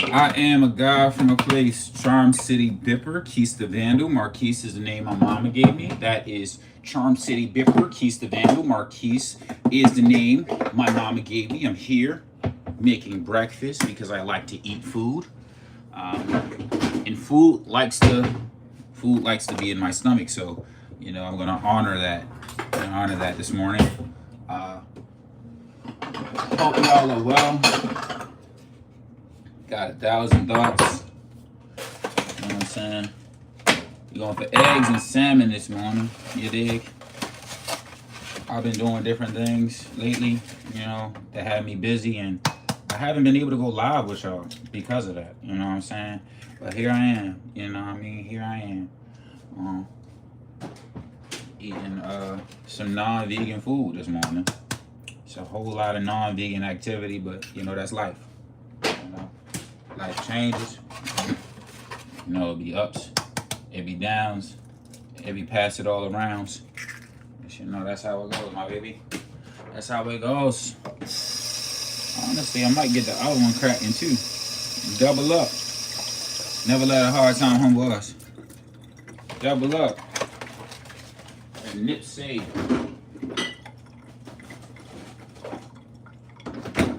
I am a guy from a place, Charm City Bipper, Keith the Vandal. Marquise is the name my mama gave me. That is Charm City Bipper, Keith the Vandal. Marquise is the name my mama gave me. I'm here making breakfast because I like to eat food. And food likes to be in my stomach. So, I'm gonna honor that. This morning. Uh, Hope y'all are well. Got 1,000 thoughts. You know what I'm saying? We're going for eggs and salmon this morning. You dig? I've been doing different things lately, that had me busy, and I haven't been able to go live with y'all because of that. You know what I'm saying? But here I am. You know what I mean? Here I am. Eating some non-vegan food this morning. It's a whole lot of non-vegan activity, but that's life. Life changes. It'll be ups, it be downs, it be pass it all around. That's how it goes, my baby. That's how it goes. Honestly, I might get the other one cracking too. Double up. Never let a hard time humble us. Double up. And Nip Save.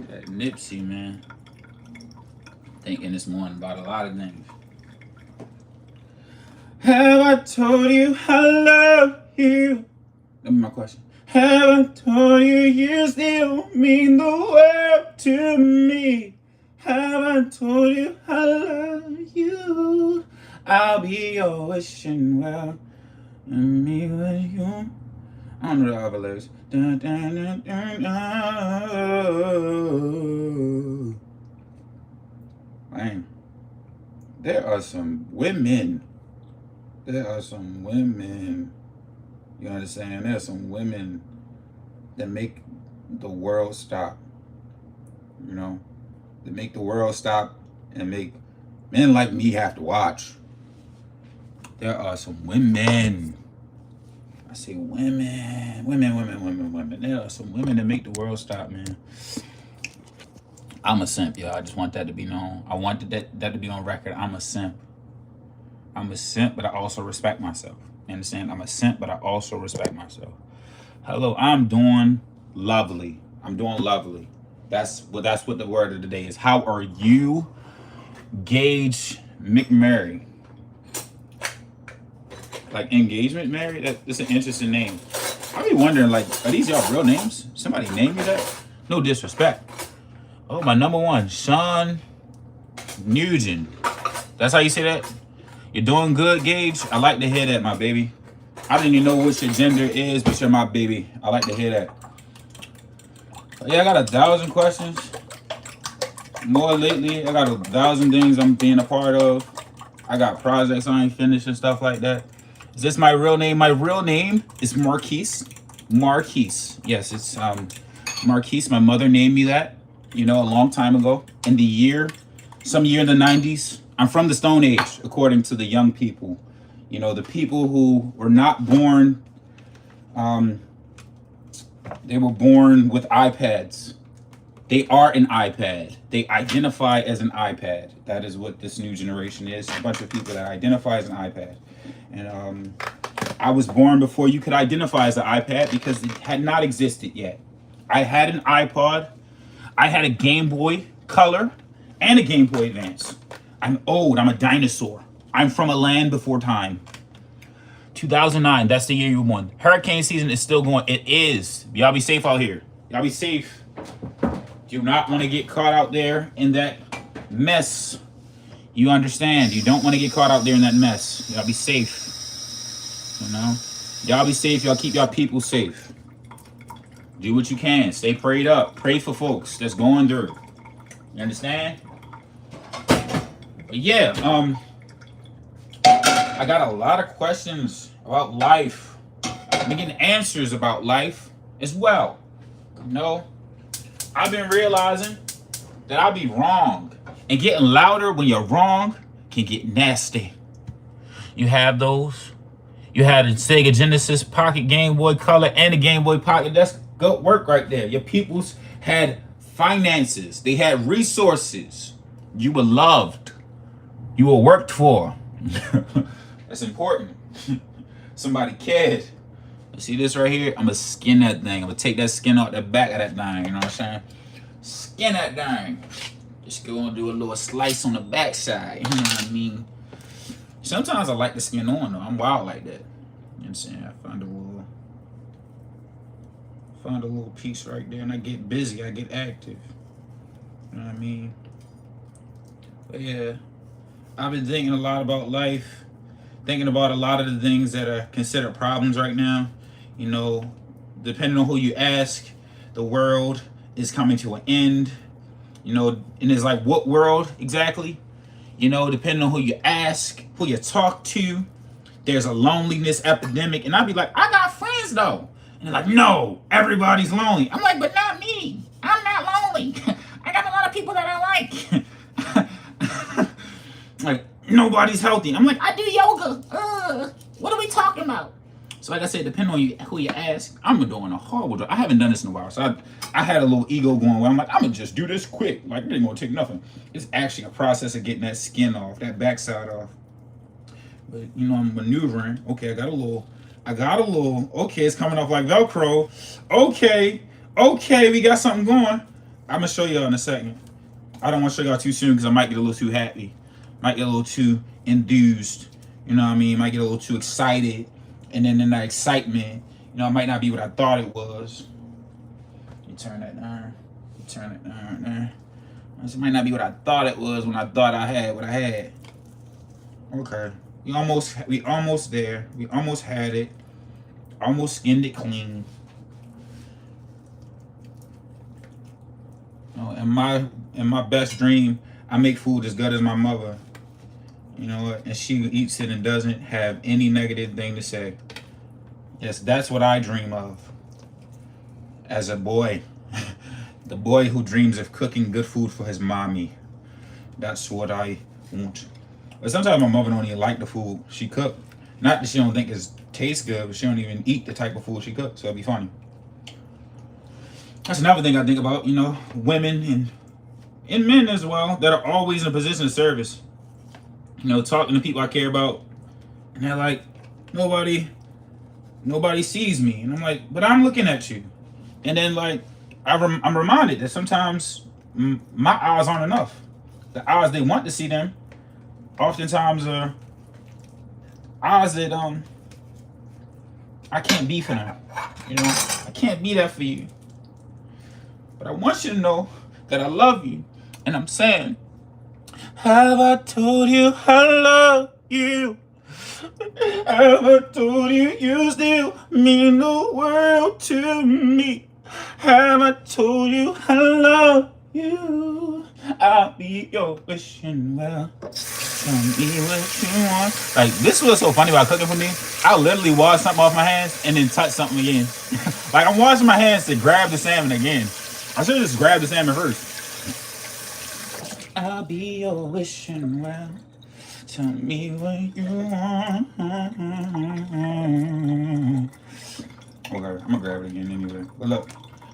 That Nipsey, man. Thinking this morning about a lot of things. Have I told you I love you? That's my question. Have I told you you still mean the world to me? Have I told you I love you? I'll be your wishing well and me with you. I don't know the other lyrics. Dun, dun, dun, dun, dun. Man, there are some women. You understand? There are some women that make the world stop. That make the world stop and make men like me have to watch. There are some women. I say women. There are some women that make the world stop, man. I'm a simp, y'all. I just want that to be known. I wanted that to be on record. I'm a simp. I'm a simp, but I also respect myself. You understand? I'm a simp, but I also respect myself. Hello, I'm doing lovely. That's what the word of the day is. How are you, Gage McMurray? Like engagement Mary? That's an interesting name. I be wondering, like, are these y'all real names? Somebody named you that? No disrespect. Oh, my number one, Sean Nugent. That's how you say that? You're doing good, Gage? I like to hear that, my baby. I didn't even know what your gender is, but you're my baby. I like to hear that. Yeah, I got 1,000 questions. More lately, I got 1,000 things I'm being a part of. I got projects I ain't finished and stuff like that. Is this my real name? My real name is Marquise. Marquise. Yes, it's Marquise. My mother named me that, a long time ago. Some year in the 90s. I'm from the Stone Age, according to the young people. The people who were not born, they were born with iPads. They are an iPad. They identify as an iPad. That is what this new generation is. A bunch of people that identify as an iPad. And I was born before you could identify as an iPad because it had not existed yet. I had an iPod. I had a Game Boy Color and a Game Boy Advance. I'm old. I'm a dinosaur. I'm from a land before time. 2009, that's the year you were born. Hurricane season is still going. It is. Y'all be safe out here. Y'all be safe. Do not want to get caught out there in that mess. You understand? You don't want to get caught out there in that mess. Y'all be safe. Y'all be safe. Y'all keep y'all people safe. Do what you can. Stay prayed up. Pray for folks that's going through. You understand? But yeah, I got a lot of questions about life. I'm getting answers about life as well. I've been realizing that I'll be wrong. And getting louder when you're wrong can get nasty. You have those. You had a Sega Genesis Pocket, Game Boy Color, and a Game Boy Pocket. That's good work right there. Your peoples had finances. They had resources. You were loved. You were worked for. That's important. Somebody cared. See this right here? I'm gonna skin that thing. I'm gonna take that skin out the back of that thing. You know what I'm saying? Skin that thing. Just go and do a little slice on the back side. You know what I mean? Sometimes I like the skin on though. I'm wild like that. You know what I'm saying? I find a little piece right there, and I get busy. I get active. You know what I mean? But yeah, I've been thinking a lot about life. Thinking about a lot of the things that are considered problems right now. You know, depending on who you ask, the world is coming to an end. You know, and it's like, what world exactly? You know, depending on who you ask, who you talk to, there's a loneliness epidemic. And I'd be like, I got friends though. And they're like, no, everybody's lonely. I'm like, but not me. I'm not lonely. I got a lot of people that I like. Like, nobody's healthy. I'm like, I do yoga. What are we talking about? So like I said, depending on who you ask, I'm doing a horrible job. I haven't done this in a while. So I had a little ego going where I'm like, I'm going to just do this quick. Like, it ain't going to take nothing. It's actually a process of getting that skin off, that backside off. But, you know, I'm maneuvering. Okay, I got a little. Okay, it's coming off like Velcro. Okay, we got something going. I'm going to show y'all in a second. I don't want to show y'all too soon because I might get a little too happy. Might get a little too enthused. You know what I mean? Might get a little too excited. And then in that excitement, you know, it might not be what I thought it was. You turn that down. You turn it down there. It might not be what I thought it was when I thought I had what I had. Okay. We almost there. We almost had it. Almost skinned it clean. Oh, in my best dream, I make food as good as my mother. You know what? And she eats it and doesn't have any negative thing to say. Yes, that's what I dream of. As a boy. The boy who dreams of cooking good food for his mommy. That's what I want. But sometimes my mother don't even like the food she cooked. Not that she don't think it tastes good, but she don't even eat the type of food she cooked. So it'd be funny. That's another thing I think about, you know, women and men as well that are always in a position of service. You know, talking to people I care about, and they're like, nobody sees me, and I'm like, but I'm looking at you. And then like, I'm reminded that sometimes my eyes aren't enough. The eyes they want to see them, oftentimes are eyes that I can't be for them. You know, I can't be that for you. But I want you to know that I love you, and I'm saying, have I told you I love you? Have I told you you still mean the world to me? Have I told you I love you? I'll be your wishing well. Tell me what you want. Like, this was so funny about cooking for me. I literally wash something off my hands and then touch something again. Like, I'm washing my hands to grab the salmon again. I should have just grabbed the salmon first. I'll be your wishing well. Tell me what you want. Okay, I'm gonna grab it again anyway. But look,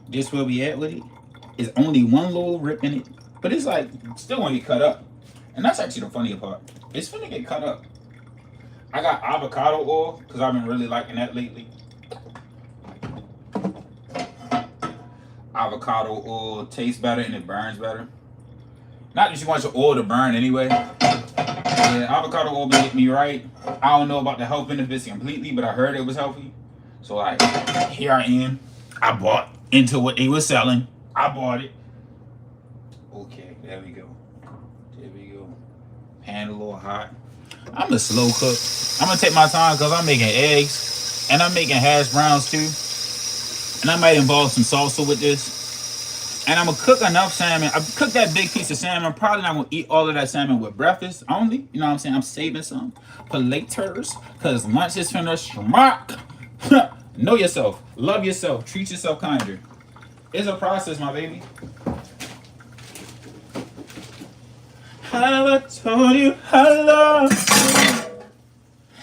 this where we at with it. It's only one little rip in it, but it's like still gonna get cut up. And that's actually the funny part. It's gonna get cut up. I got avocado oil because I've been really liking that lately. Avocado oil tastes better and it burns better. Not that you want your oil to burn anyway. Yeah, avocado oil been getting me right. I don't know about the health benefits completely, but I heard it was healthy. So like, here I am. I bought into what they were selling. I bought it. Okay, there we go. There we go. Pan a little hot. I'm a slow cook. I'm gonna take my time because I'm making eggs and I'm making hash browns too. And I might involve some salsa with this. And I'm gonna cook enough salmon. I cooked that big piece of salmon. I'm probably not gonna eat all of that salmon with breakfast only. You know what I'm saying? I'm saving some for laters because lunch is finna schmuck. Know yourself. Love yourself. Treat yourself kinder. It's a process, my baby. Have I told you I love you?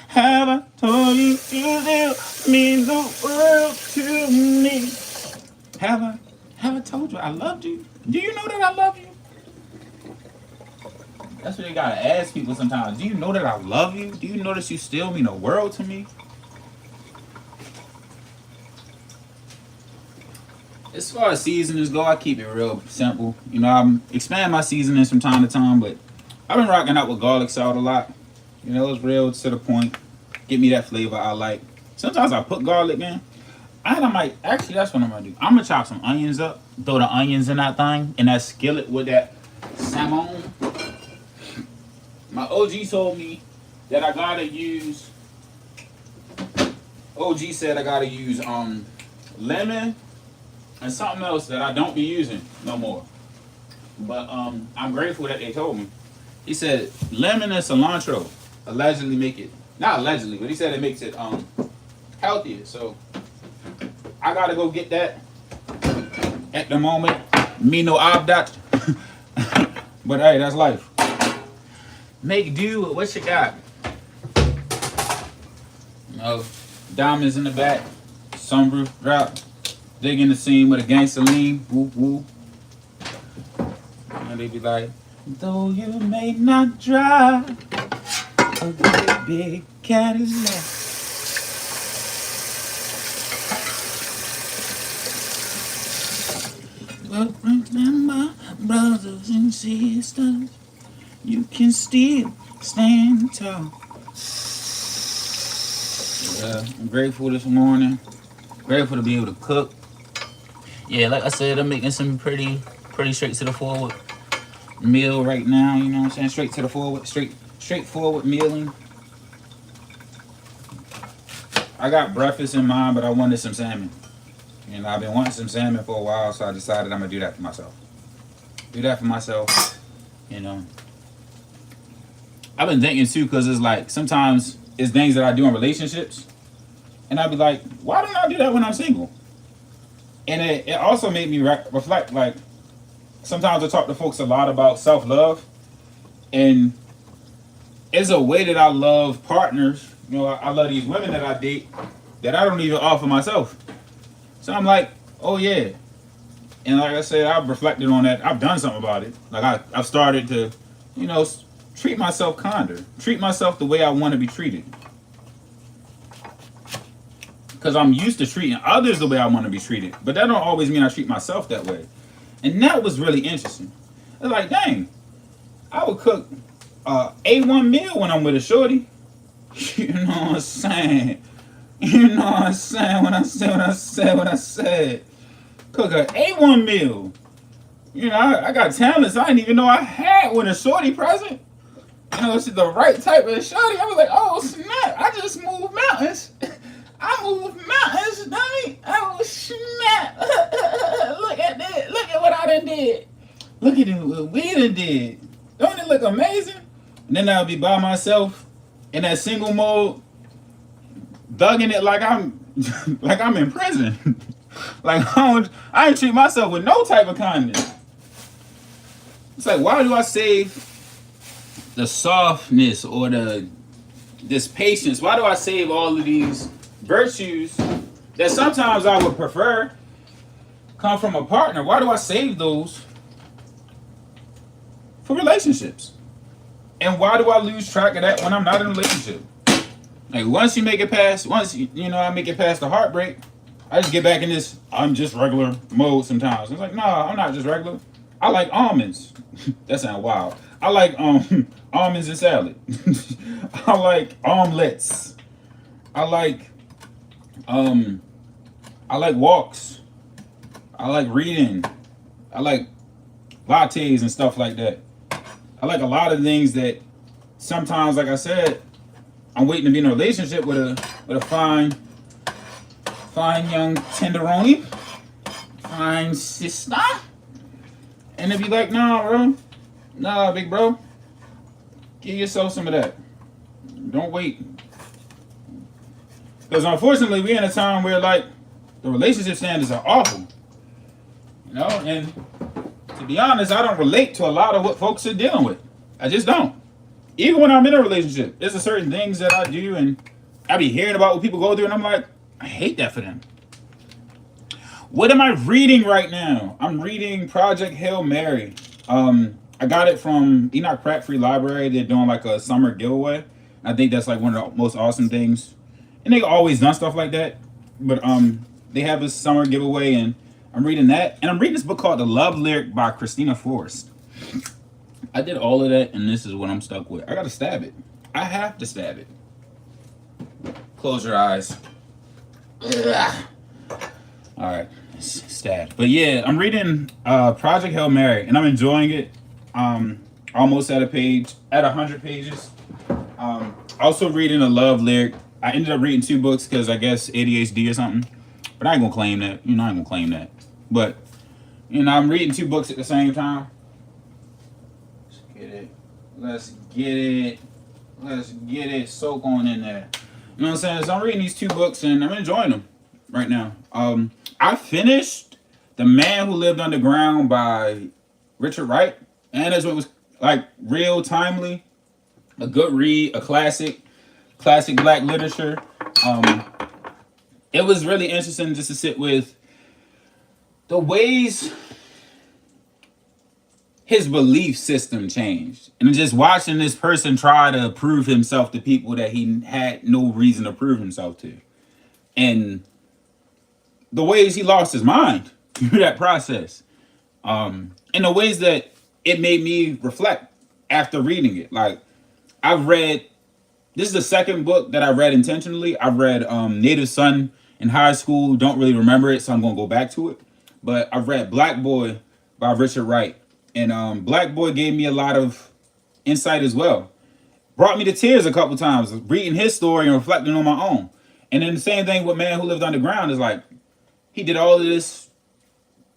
Have I told you you still mean the world to me? Have I told you I loved you? Do you know that I love you? That's what they gotta ask people sometimes. Do you know that I love you? Do you know that you still mean the world to me? As far as seasonings go, I keep it real simple. You know, I'm expand my seasonings from time to time, but I've been rocking out with garlic salt a lot. You know, it's real to the point. Give me that flavor I like. Sometimes I put garlic in. And I might actually that's what I'm gonna do. I'm gonna chop some onions up, throw the onions in that thing, in that skillet with that salmon. My OG told me that I gotta use. OG said I gotta use lemon and something else that I don't be using no more. But I'm grateful that they told me. He said lemon and cilantro allegedly make it, not allegedly, but he said it makes it healthier. So I gotta go get that at the moment. Me no obdat. But hey, that's life. Make do with what you got. No diamonds in the back, sunroof drop, digging the scene with a gangster lean, whoop whoop. And they be like, though you may not drive a great big Cadillac. But remember, brothers and sisters, you can still stand tall. Yeah, I'm grateful this morning. Grateful to be able to cook. Yeah, like I said, I'm making some pretty straight to the forward meal right now. You know what I'm saying? Straight to the forward, straightforward mealing. I got breakfast in mind, but I wanted some salmon. You know, I've been wanting some salmon for a while, so I decided I'm gonna do that for myself. Do that for myself. You know, I've been thinking too, because it's like sometimes it's things that I do in relationships, and I'd be like, why don't I do that when I'm single? And it also made me reflect. Like sometimes I talk to folks a lot about self-love, and it's a way that I love partners. You know, I love these women that I date that I don't even offer myself. So I'm like, oh yeah. And like I said, I've reflected on that. I've done something about it. Like I've started to, you know, treat myself kinder. Treat myself the way I want to be treated. Because I'm used to treating others the way I want to be treated. But that don't always mean I treat myself that way. And that was really interesting. It's like, dang, I would cook A1 meal when I'm with a shorty. You know what I'm saying? You know what I'm saying when I said. Cook a A1 meal. You know, I got talents I didn't even know I had when a shorty present. You know, it's the right type of shorty. I was like, oh snap, I just moved mountains. I moved mountains, dummy. Oh snap. Look at that. Look at what I done did. Look at what we done did. Don't it look amazing? And then I'll be by myself in that single mode, thugging it like I'm like I'm in prison. Like I ain't treat myself with no type of kindness. It's like, why do I save the softness or this patience? Why do I save all of these virtues that sometimes I would prefer come from a partner? Why do I save those for relationships? And why do I lose track of that when I'm not in a relationship? Like once I make it past the heartbreak, I just get back in this I'm just regular mode sometimes. It's like, nah, I'm not just regular. I like almonds. That sounds wild. I like almonds and salad. I like omelets. I like walks. I like reading. I like lattes and stuff like that. I like a lot of things that sometimes, like I said, I'm waiting to be in a relationship with a fine young tenderoni, fine sister, and they be like, nah, big bro, give yourself some of that. Don't wait, because unfortunately we're in a time where like the relationship standards are awful, you know. And to be honest, I don't relate to a lot of what folks are dealing with. I just don't. Even when I'm in a relationship, there's a certain things that I do, and I be hearing about what people go through, and I'm like, I hate that for them. What am I reading right now? I'm reading Project Hail Mary. I got it from Enoch Pratt Free Library. They're doing like a summer giveaway. I think that's like one of the most awesome things. And they always done stuff like that. But they have this summer giveaway and I'm reading that. And I'm reading this book called The Love Lyric by Christina Forrest. I did all of that and this is what I'm stuck with. I gotta stab it. I have to stab it. Close your eyes. Ugh. All right, stab. But yeah, I'm reading Project Hail Mary, and I'm enjoying it. Almost at at 100 pages. Also reading a love lyric. I ended up reading 2 books because I guess ADHD or something. But I ain't gonna claim that. I ain't gonna claim that. But I'm reading 2 books at the same time. Let's get it. Let's get it. Let's get it. Soak on in there. You know what I'm saying? So I'm reading these 2 books and I'm enjoying them right now. I finished The Man Who Lived Underground by Richard Wright. And as it was like real timely, a good read, a classic black literature. It was really interesting just to sit with the ways his belief system changed. And just watching this person try to prove himself to people that he had no reason to prove himself to. And the ways he lost his mind through that process. And the ways that it made me reflect after reading it. Like, this is the second book that I read intentionally. I read Native Son in high school. Don't really remember it, so I'm going to go back to it. But I read Black Boy by Richard Wright. And Black Boy gave me a lot of insight as well. Brought me to tears a couple times, reading his story and reflecting on my own. And then the same thing with Man Who Lived Underground is like, he did all of this.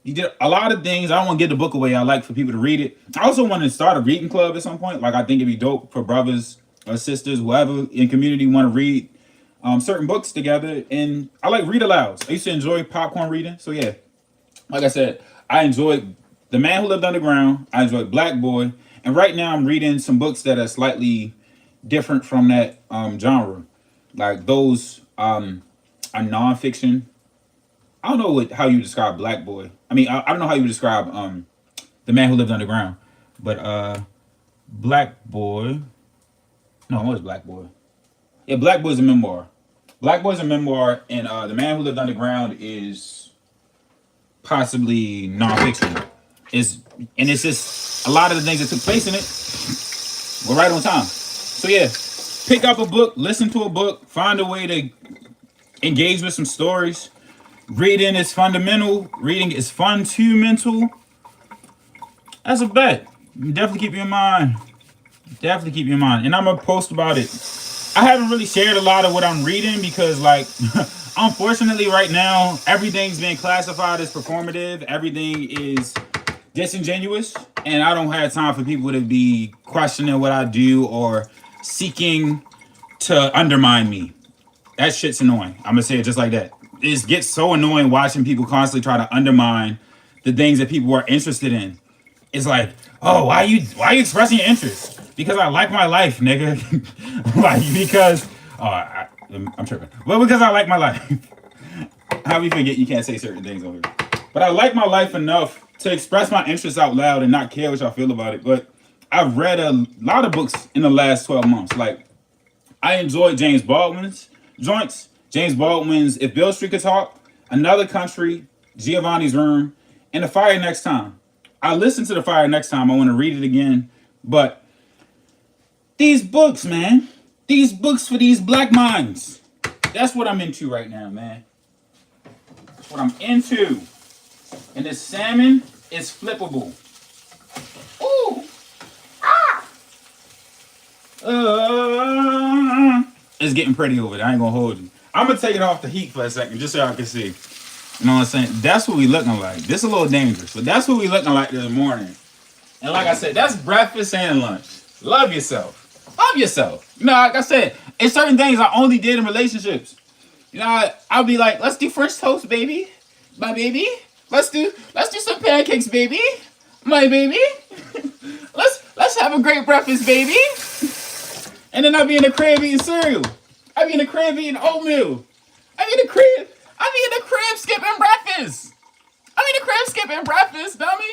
He did a lot of things. I don't want to give the book away. I like for people to read it. I also want to start a reading club at some point. Like, I think it'd be dope for brothers or sisters, whoever in community want to read certain books together. And I like read alouds. I used to enjoy popcorn reading. So yeah, like I said, I enjoyed The Man Who Lived Underground. I enjoyed Black Boy. And right now I'm reading some books that are slightly different from that genre. Like those are nonfiction. I don't know how you describe Black Boy. I mean, I don't know how you describe The Man Who Lived Underground. But Black Boy. No, what is Black Boy? Yeah, Black Boy is a memoir. Black Boy is a memoir, and The Man Who Lived Underground is possibly nonfiction. It's just a lot of the things that took place in it were right on time. So yeah, pick up a book, listen to a book, find a way to engage with some stories. Reading is fundamental. Reading is fun to mental. That's a bet. Definitely keep you in mind. Definitely keep you in mind. And I'm gonna post about it. I haven't really shared a lot of what I'm reading because, like, unfortunately, right now everything's being classified as performative. Everything is disingenuous, and I don't have time for people to be questioning what I do or seeking to undermine me. That shit's annoying. I'm gonna say it just like that. It gets so annoying watching people constantly try to undermine the things that people are interested in. It's like, oh, why are you expressing your interest? Because I like my life, nigga. Like, because I'm tripping. Well, because I like my life. How we forget you can't say certain things over here. But I like my life enough to express my interests out loud and not care what y'all feel about it. But I've read a lot of books in the last 12 months. Like, I enjoyed James Baldwin's joints. James Baldwin's If Beale Street Could Talk, Another Country, Giovanni's Room, and The Fire Next Time. I listened to The Fire Next Time. I want to read it again. But these books, man. These books for these black minds. That's what I'm into right now, man. That's what I'm into. And this salmon is flippable. Ooh. Ah. It's getting pretty over there. I ain't gonna hold you. I'm gonna take it off the heat for a second, just so y'all can see. You know what I'm saying? That's what we looking like. This is a little dangerous, but that's what we looking like this morning. And like I said, that's breakfast and lunch. Love yourself. Love yourself. You know, like I said, it's certain things I only did in relationships. You know, I'll be like, let's do French toast, baby. My baby. Let's do some pancakes, baby. My baby. let's have a great breakfast, baby. And then I'll be in the crib eating cereal. I'll be in the crib eating oatmeal. I'll be in the crib skipping breakfast. I'm in the crib skipping breakfast, dummy.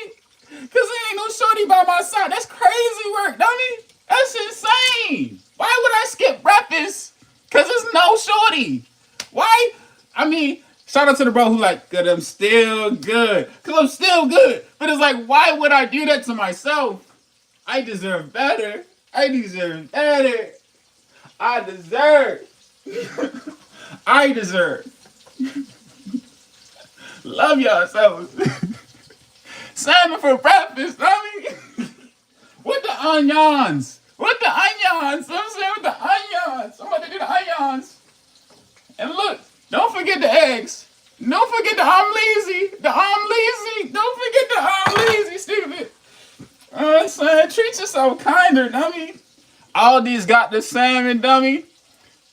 Cause there ain't no shorty by my side. That's crazy work, dummy. That's insane. Why would I skip breakfast? Cause there's no shorty. Why? I mean, shout out to the bro who like, cause I'm still good. Cause I'm still good. But it's like, why would I do that to myself? I deserve better. I deserve better. I deserve. I deserve. Love yourselves. Salmon for breakfast, dummy. With the onions. With the onions. I'm saying with the onions. I'm about to do the onions. And look, don't forget the eggs. Don't forget the omelette. The omelette. Don't forget the omelette, stupid. I'm saying, treat yourself kinder, dummy. Aldi's got the salmon, dummy.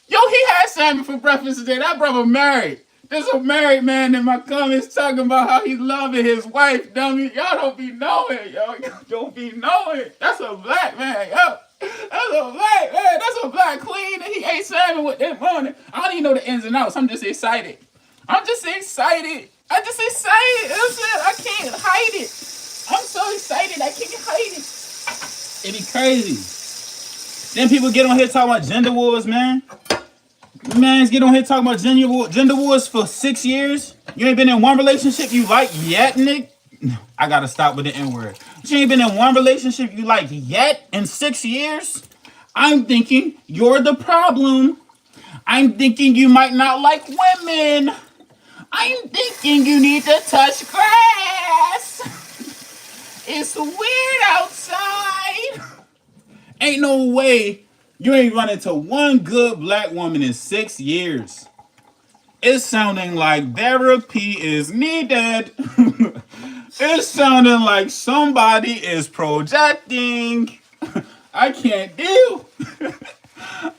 Yo, he had salmon for breakfast today. That brother married. There's a married man in my comments talking about how he's loving his wife, dummy. Y'all don't be knowing, yo. Y'all don't be knowing. That's a black man, yo. That's a black man. That's a black queen. And he ate salmon with that morning. I don't even know the ins and outs. I'm just excited. I'm just excited. I'm just excited. I can't hide it. I'm so excited. I can't hide it. It be crazy. Then people get on here talking about gender wars, man. Man, get on here talking about gender wars for 6 years. You ain't been in one relationship you like yet, Nick. I gotta stop with the N-word. You ain't been in one relationship you like yet in 6 years. I'm thinking you're the problem. I'm thinking you might not like women. I'm thinking you need to touch grass. It's weird outside. Ain't no way you ain't run into one good black woman in 6 years. It's sounding like therapy is needed. It's sounding like somebody is projecting. I can't deal.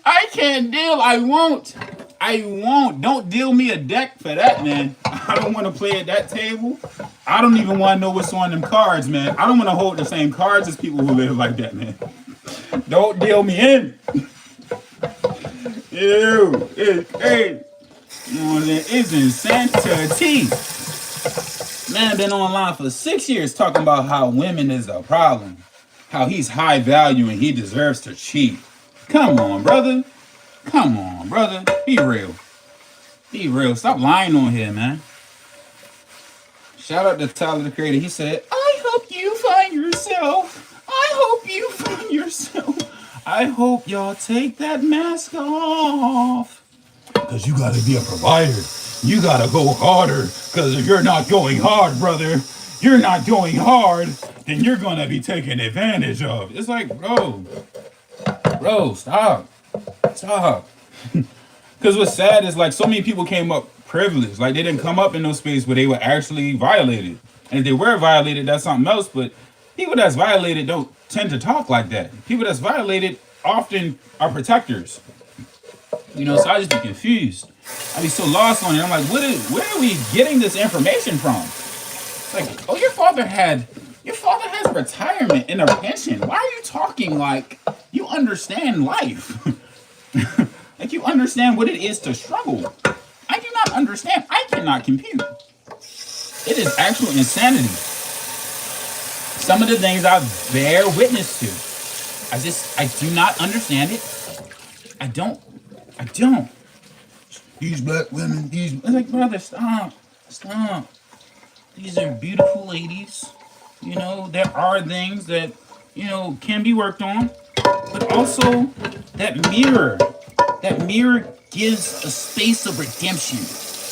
I can't deal. I won't. Don't deal me a deck for that, man. I don't want to play at that table. I don't even want to know what's on them cards, man. I don't want to hold the same cards as people who live like that, man. Don't deal me in. Ew. Hey. It's insanity. Man, been online for 6 years talking about how women is a problem. How he's high value and he deserves to cheat. Come on, brother. Come on, brother. Be real. Be real. Stop lying on here, man. Shout out to Tyler, the Creator. He said, I hope you find yourself. I hope you find yourself. I hope y'all take that mask off. Because you got to be a provider. You got to go harder. Because if you're not going hard, brother, you're not going hard, then you're going to be taken advantage of. It's like, bro, stop. Stop. Because what's sad is like so many people came up privileged. Like they didn't come up in no space where they were actually violated. And if they were violated, that's something else. But people that's violated don't tend to talk like that. People that's violated often are protectors. You know, so I just be confused. I be so lost on it. I'm like, where are we getting this information from? It's like, oh, your father has retirement and a pension. Why are you talking like you understand life? Like you understand what it is to struggle. I do not understand. I cannot compute. It is actual insanity. Some of the things I bear witness to. I do not understand it. I don't. These black women, it's like, brother, stop. These are beautiful ladies. You know, there are things that, you know, can be worked on. But also, that mirror gives a space of redemption.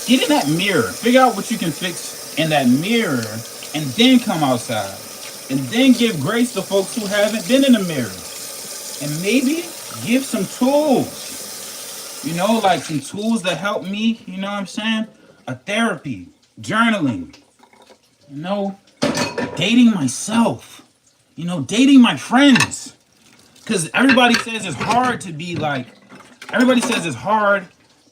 Get in that mirror. Figure out what you can fix in that mirror. And then come outside. And then give grace to folks who haven't been in the mirror. And maybe give some tools. You know, like some tools that help me, you know what I'm saying? A therapy, journaling, you know, dating myself, you know, dating my friends. Because everybody says it's hard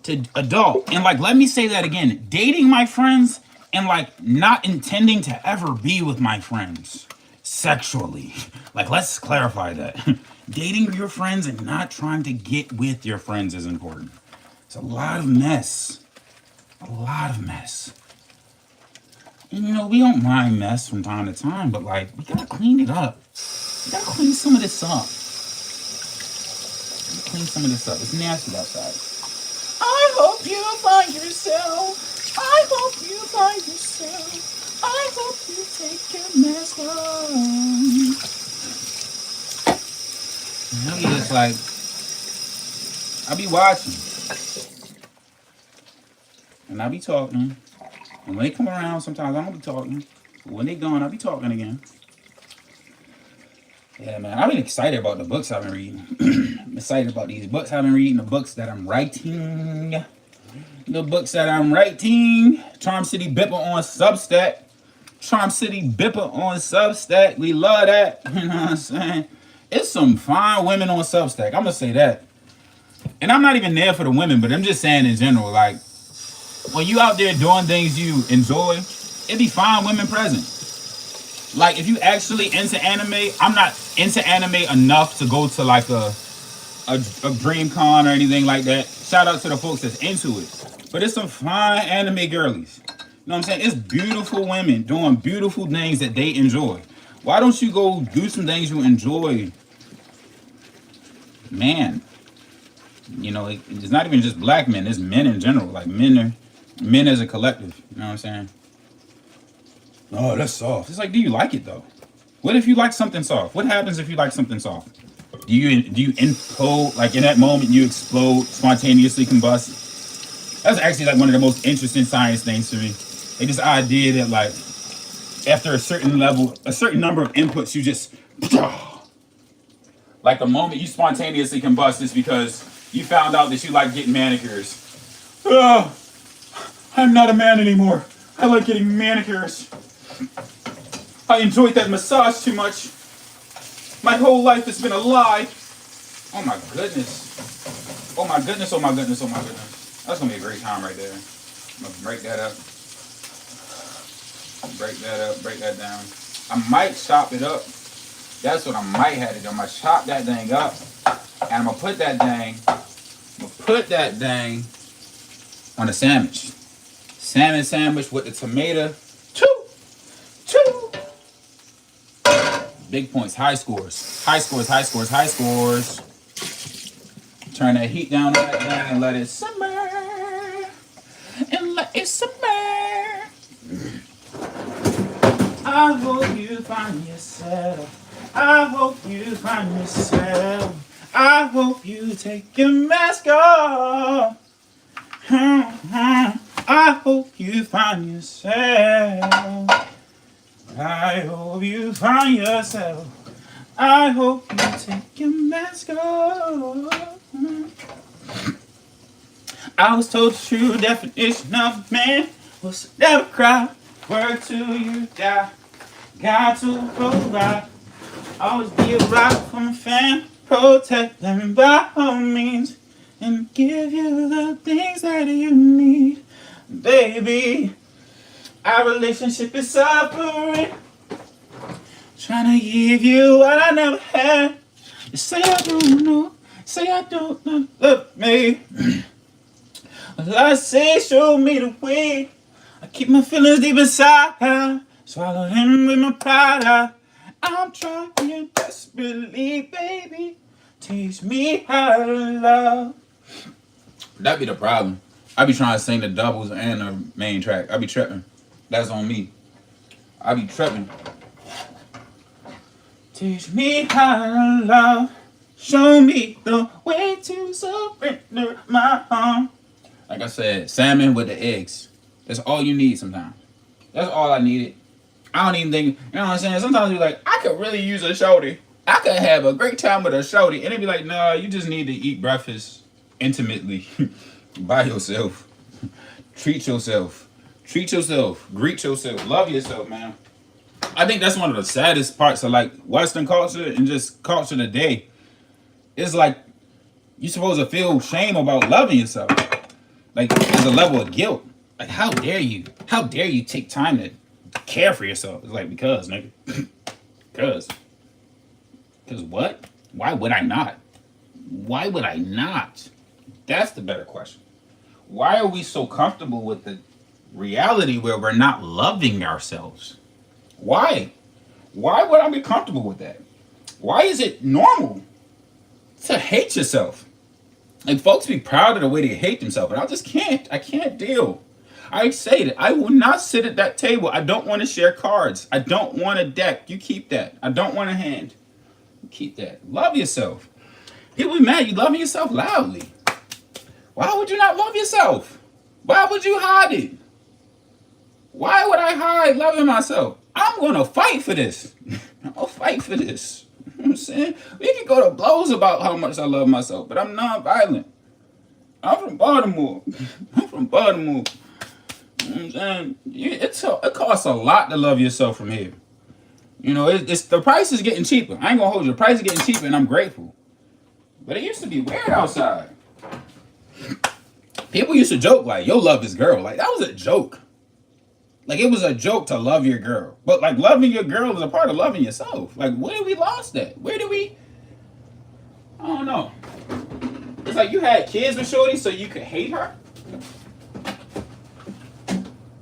to adult. And like, let me say that again, dating my friends and like not intending to ever be with my friends sexually. Like, let's clarify that. Dating your friends and not trying to get with your friends is important. It's a lot of mess. A lot of mess. And you know, we don't mind mess from time to time, but like, we gotta clean it up. We gotta clean some of this up. Clean some of this up. It's nasty outside. I hope you find yourself. I hope you find yourself. I hope you take your mask off. And I be just like, I be watching. And I be talking. And when they come around, sometimes I don't be talking. But when they gone, I be talking again. Yeah, man. I've been excited about the books I've been reading. I'm excited about these books I've been reading, the books that I'm writing. The books that I'm writing. Charm City Bipper on Substack. Charm City Bipper on Substack. We love that. You know what I'm saying? It's some fine women on Substack. I'm going to say that. And I'm not even there for the women, but I'm just saying in general, like, when you out there doing things you enjoy, it be fine women present. Like, if you actually into anime, I'm not into anime enough to go to like a DreamCon or anything like that. Shout out to the folks that's into it. But it's some fine anime girlies. You know what I'm saying? It's beautiful women doing beautiful things that they enjoy. Why don't you go do some things you enjoy? Man, you know, it's not even just black men, it's men in general. Like, men as a collective. You know what I'm saying? Oh, that's soft. It's like, do you like it though? What if you like something soft? What happens if you like something soft? Do you implode, like in that moment you explode, spontaneously combust? That's actually like one of the most interesting science things to me. Like this idea that like after a certain level, a certain number of inputs, you just like the moment you spontaneously combust is because you found out that you like getting manicures. Oh, I'm not a man anymore. I like getting manicures. I enjoyed that massage too much. My whole life has been a lie. Oh my goodness. Oh my goodness, oh my goodness, oh my goodness. That's gonna be a great time right there. I'm gonna break that up. Break that up, break that down. I might chop it up. That's what I might have to do. I'm gonna chop that thing up. And I'm gonna put that thing on a sandwich. Salmon sandwich with the tomato. Two. Big points, high scores. High scores, high scores, high scores. Turn that heat down on that thing and let it simmer. And let it simmer. I hope you find yourself. I hope you find yourself. I hope you take your mask off. I hope you find yourself. I hope you find yourself. I hope you take your mask off. I was told the true definition of a man was to never cry. Work till you die. Got to provide. Always be a rock for my fam. Protect them by all means. And give you the things that you need. Baby, our relationship is suffering. Trying to give you what I never had. You say I don't know. Say I don't love me. Well, I say show me the way. I keep my feelings deep inside. Swallow them with my pride. I'm trying desperately, baby. Teach me how to love. That be the problem. I be trying to sing the doubles and the main track. I be tripping. That's on me. I be tripping. Teach me how to love. Show me the way to surrender my heart. Like I said, salmon with the eggs. That's all you need sometimes. That's all I needed. I don't even think, you know what I'm saying? Sometimes you're like, I could really use a shorty. I could have a great time with a shorty. And they be like, nah, you just need to eat breakfast intimately by yourself. Treat yourself. Treat yourself. Greet yourself. Love yourself, man. I think that's one of the saddest parts of like Western culture and just culture today. It's like you're supposed to feel shame about loving yourself. Like there's a level of guilt. Like how dare you? How dare you take time to care for yourself? It's like because, nigga. Because what? Why would I not? Why would I not? That's the better question. Why are we so comfortable with the reality where we're not loving ourselves. Why? Why would I be comfortable with that? Why is it normal to hate yourself? Like, folks be proud of the way they hate themselves, and I just can't. I can't deal. I say that I will not sit at that table. I don't want to share cards. I don't want a deck. You keep that. I don't want a hand. You keep that. Love yourself. People be mad you loving yourself loudly. Why would you not love yourself? Why would you hide it? Why would I hide loving myself? I'm going to fight for this. I'm going to fight for this. You know what I'm saying? We can go to blows about how much I love myself, but I'm non-violent. I'm from Baltimore. I'm from Baltimore. You know what I'm saying? It costs a lot to love yourself from here. You know, it's the price is getting cheaper. I ain't gonna hold you. The price is getting cheaper, and I'm grateful. But it used to be weird outside. People used to joke like, "Yo, love this girl." Like, that was a joke. Like, it was a joke to love your girl. But like, loving your girl is a part of loving yourself. Like, where did we lost that? Where did we? I don't know. It's like you had kids with Shorty so you could hate her.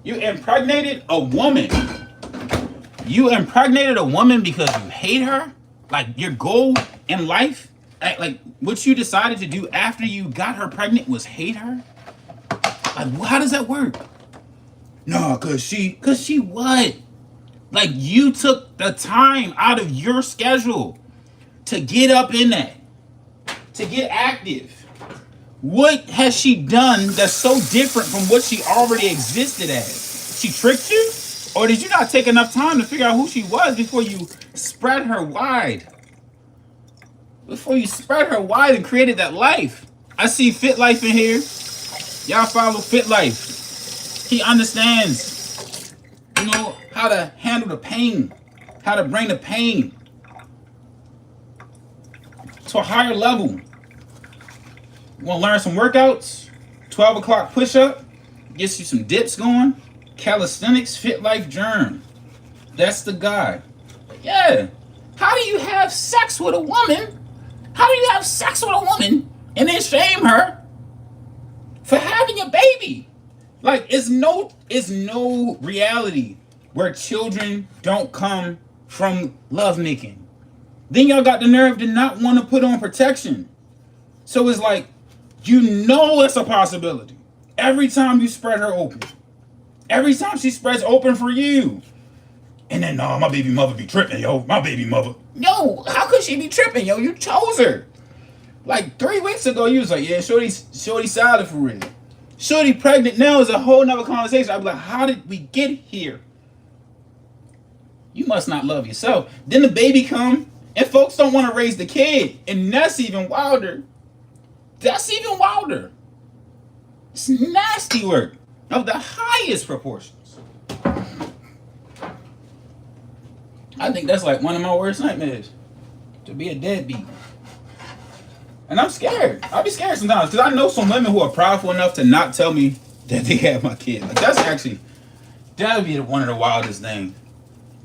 You impregnated a woman. You impregnated a woman because you hate her? Like, your goal in life? Like, what you decided to do after you got her pregnant was hate her? Like, how does that work? No, cause she what? Like, you took the time out of your schedule to get up in that, to get active. What has she done that's so different from what she already existed as? She tricked you? Or did you not take enough time to figure out who she was before you spread her wide? Before you spread her wide and created that life. I see Fit Life in here. Y'all follow Fit Life. He understands, you know, how to handle the pain, how to bring the pain to a higher level. You want to learn some workouts? 12 o'clock push-up. Gets you some dips going. Calisthenics, Fit Life Germ. That's the guy. But yeah. How do you have sex with a woman? How do you have sex with a woman and then shame her for having a baby? Like, it's no reality where children don't come from lovemaking. Then y'all got the nerve to not want to put on protection. So it's like, you know it's a possibility. Every time you spread her open. Every time she spreads open for you. And then, no, my baby mother be tripping, yo. My baby mother. Yo, how could she be tripping, yo? You chose her. Like 3 weeks ago, you was like, yeah, Shorty solid for real. Shorty pregnant now is a whole nother conversation. I'd be like, how did we get here? You must not love yourself. Then the baby come, and folks don't want to raise the kid. And that's even wilder. That's even wilder. It's nasty work of the highest proportions. I think that's like one of my worst nightmares, to be a deadbeat. And I'm scared. I'll be scared sometimes because I know some women who are prideful enough to not tell me that they have my kid. Like, that'd be one of the wildest things.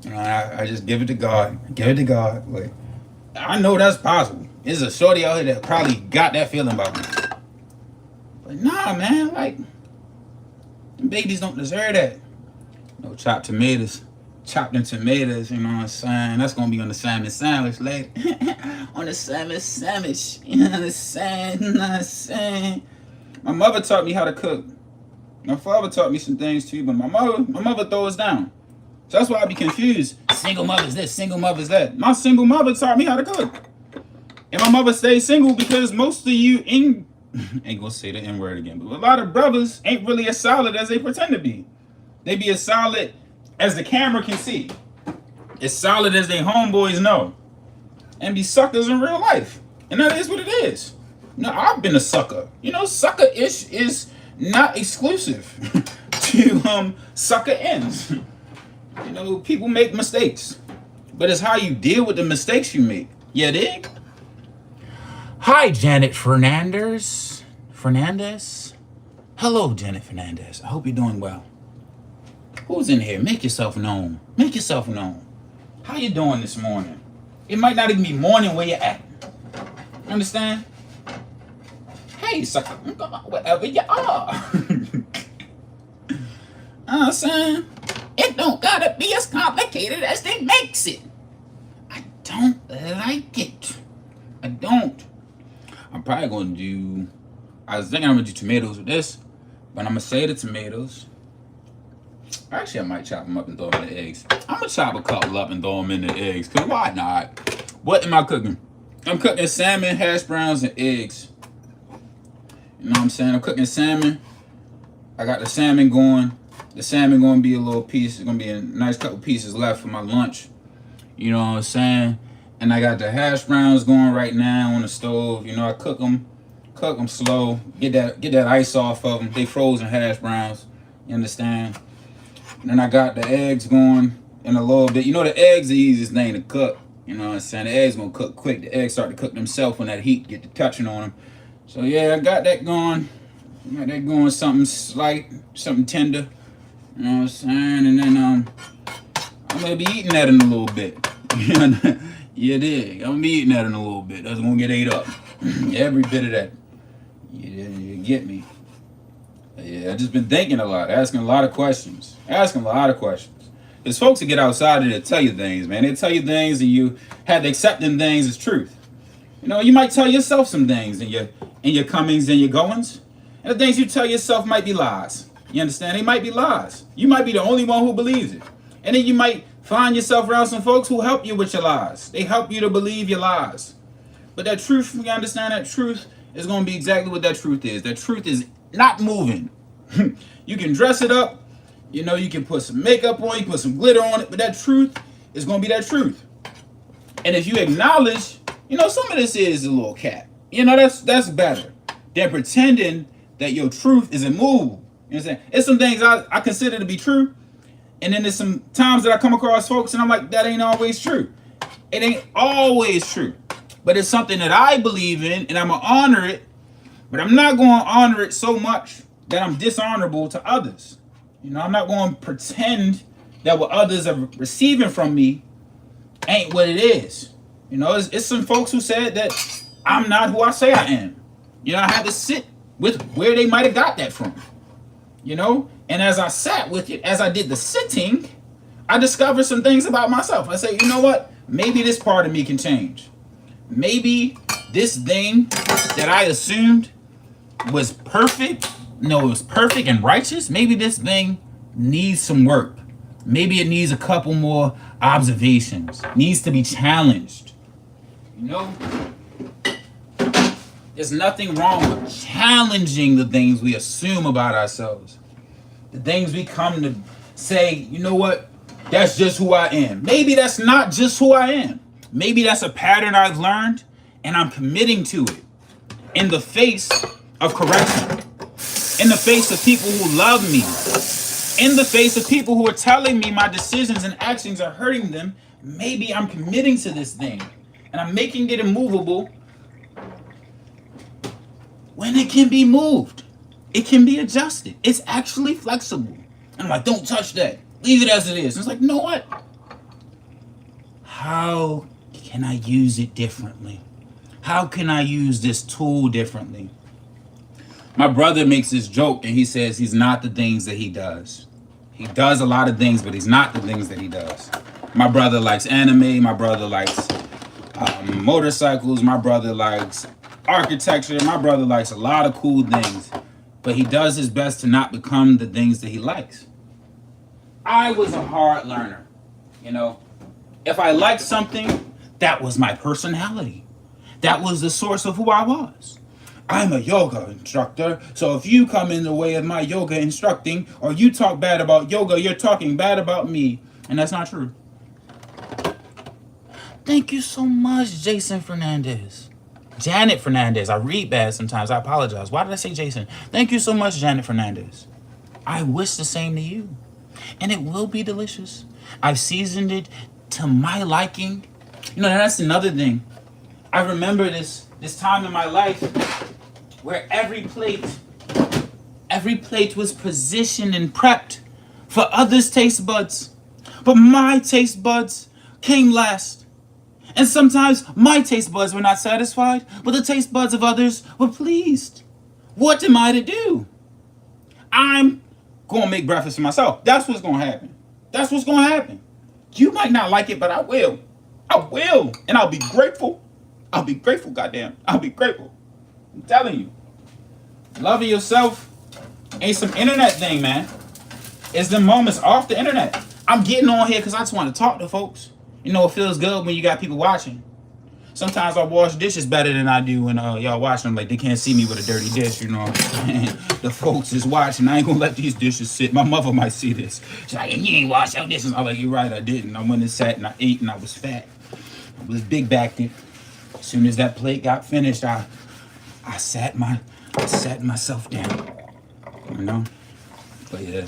You know, I just give it to God. Give it to God. Like, I know that's possible. There's a shorty out here that probably got that feeling about me. But nah, man, like, babies don't deserve that. No chopped tomatoes. Chopped in tomatoes, you know what I'm saying? That's gonna be on the salmon sandwich later. On the salmon sandwich. You know what I'm saying? You know what I'm saying? My mother taught me how to cook. My father taught me some things too, but my mother throws down. So that's why I be confused. Single mother's this, single mother's that. My single mother taught me how to cook. And my mother stayed single because most of you ain't gonna say the N-word again, but a lot of brothers ain't really as solid as they pretend to be. They be as solid as the camera can see. As solid as they homeboys know. And be suckers in real life. And that is what it is. No, I've been a sucker. You know, sucker-ish is not exclusive to sucker ends. You know, people make mistakes. But it's how you deal with the mistakes you make. You dig? Hi, Janet Fernandez. Hello, Janet Fernandez. I hope you're doing well. Who's in here? Make yourself known. Make yourself known. How you doing this morning? It might not even be morning where you're at. Understand? Hey, sucker. Wherever you are. I'm saying? It don't gotta be as complicated as they makes it. I don't like it. I don't. I'm probably gonna do, I was thinking I'm gonna do tomatoes with this, but I'm gonna save the tomatoes. Actually, I might chop them up and throw them in the eggs. I'm gonna chop a couple up and throw them in the eggs, cause why not? What am I cooking? I'm cooking salmon, hash browns, and eggs. You know what I'm saying? I'm cooking salmon. I got the salmon going. The salmon gonna be a little piece. It's gonna be a nice couple pieces left for my lunch. You know what I'm saying? And I got the hash browns going right now on the stove. You know, I cook them slow. Get that ice off of them. They frozen hash browns. You understand? And then I got the eggs going in a little bit. You know, the eggs are the easiest thing to cook. You know what I'm saying? The eggs gonna cook quick. The eggs start to cook themselves when that heat get to touching on them. So yeah, I got that going. Got that going, something slight, something tender. You know what I'm saying? And then I'm gonna be eating that in a little bit. Yeah, dig. I'm gonna be eating that in a little bit. That's gonna get ate up. Every bit of that. Yeah, you get me. Yeah, I just been thinking a lot, asking a lot of questions. There's folks that get outside and they tell you things, man. They tell you things and you have to accept them things as truth. You know, you might tell yourself some things in your comings and your goings. And the things you tell yourself might be lies. You understand? They might be lies. You might be the only one who believes it. And then you might find yourself around some folks who help you with your lies. They help you to believe your lies. But that truth, you understand, that truth is going to be exactly what that truth is. That truth is not moving. You can dress it up. You know, you can put some makeup on, you can put some glitter on it. But that truth is going to be that truth. And if you acknowledge, you know, some of this is a little cap. You know, that's better than pretending that your truth is immovable. You know what I'm saying? It's some things I consider to be true. And then there's some times that I come across folks and I'm like, that ain't always true. It ain't always true. But it's something that I believe in and I'm going to honor it. But I'm not going to honor it so much that I'm dishonorable to others. You know, I'm not going to pretend that what others are receiving from me ain't what it is. You know, it's some folks who said that I'm not who I say I am. You know, I had to sit with where they might have got that from. You know, and as I sat with it, as I did the sitting, I discovered some things about myself. I say, you know what? Maybe this part of me can change. Maybe this thing that I assumed was perfect, no, it was perfect and righteous. Maybe this thing needs some work. Maybe it needs a couple more observations. Needs to be challenged. You know? There's nothing wrong with challenging the things we assume about ourselves. The things we come to say, you know what? That's just who I am. Maybe that's not just who I am. Maybe that's a pattern I've learned and I'm committing to it in the face of correction, in the face of people who love me, in the face of people who are telling me my decisions and actions are hurting them. Maybe I'm committing to this thing and I'm making it immovable when it can be moved. It can be adjusted. It's actually flexible. I'm like, don't touch that. Leave it as it is. And it's like, you know what? How can I use it differently? How can I use this tool differently? My brother makes this joke and he says he's not the things that he does. He does a lot of things, but he's not the things that he does. My brother likes anime. My brother likes motorcycles. My brother likes architecture. My brother likes a lot of cool things, but he does his best to not become the things that he likes. I was a hard learner. You know, if I liked something, that was my personality. That was the source of who I was. I'm a yoga instructor, so if you come in the way of my yoga instructing, or you talk bad about yoga, you're talking bad about me. And that's not true. Thank you so much, Jason Fernandez. Janet Fernandez. I read bad sometimes. I apologize. Why did I say Jason? Thank you so much, Janet Fernandez. I wish the same to you. And it will be delicious. I've seasoned it to my liking. You know, that's another thing. I remember this time in my life where every plate was positioned and prepped for others' taste buds. But my taste buds came last. And sometimes my taste buds were not satisfied, but the taste buds of others were pleased. What am I to do? I'm go and make breakfast for myself. That's what's gonna happen. That's what's gonna happen. You might not like it, but I will. I will. And I'll be grateful. I'll be grateful, goddamn. I'll be grateful. I'm telling you. Loving yourself ain't some internet thing, man. It's the moments off the internet. I'm getting on here because I just want to talk to folks. You know, it feels good when you got people watching. Sometimes I wash dishes better than I do when y'all watching them. Like, they can't see me with a dirty dish, you know. The folks is watching. I ain't gonna let these dishes sit. My mother might see this. She's like, you ain't washed your dishes. I'm like, you're right, I didn't. I went and sat and I ate and I was fat. I was big backed it. As soon as that plate got finished, I sat myself down. You know? But yeah.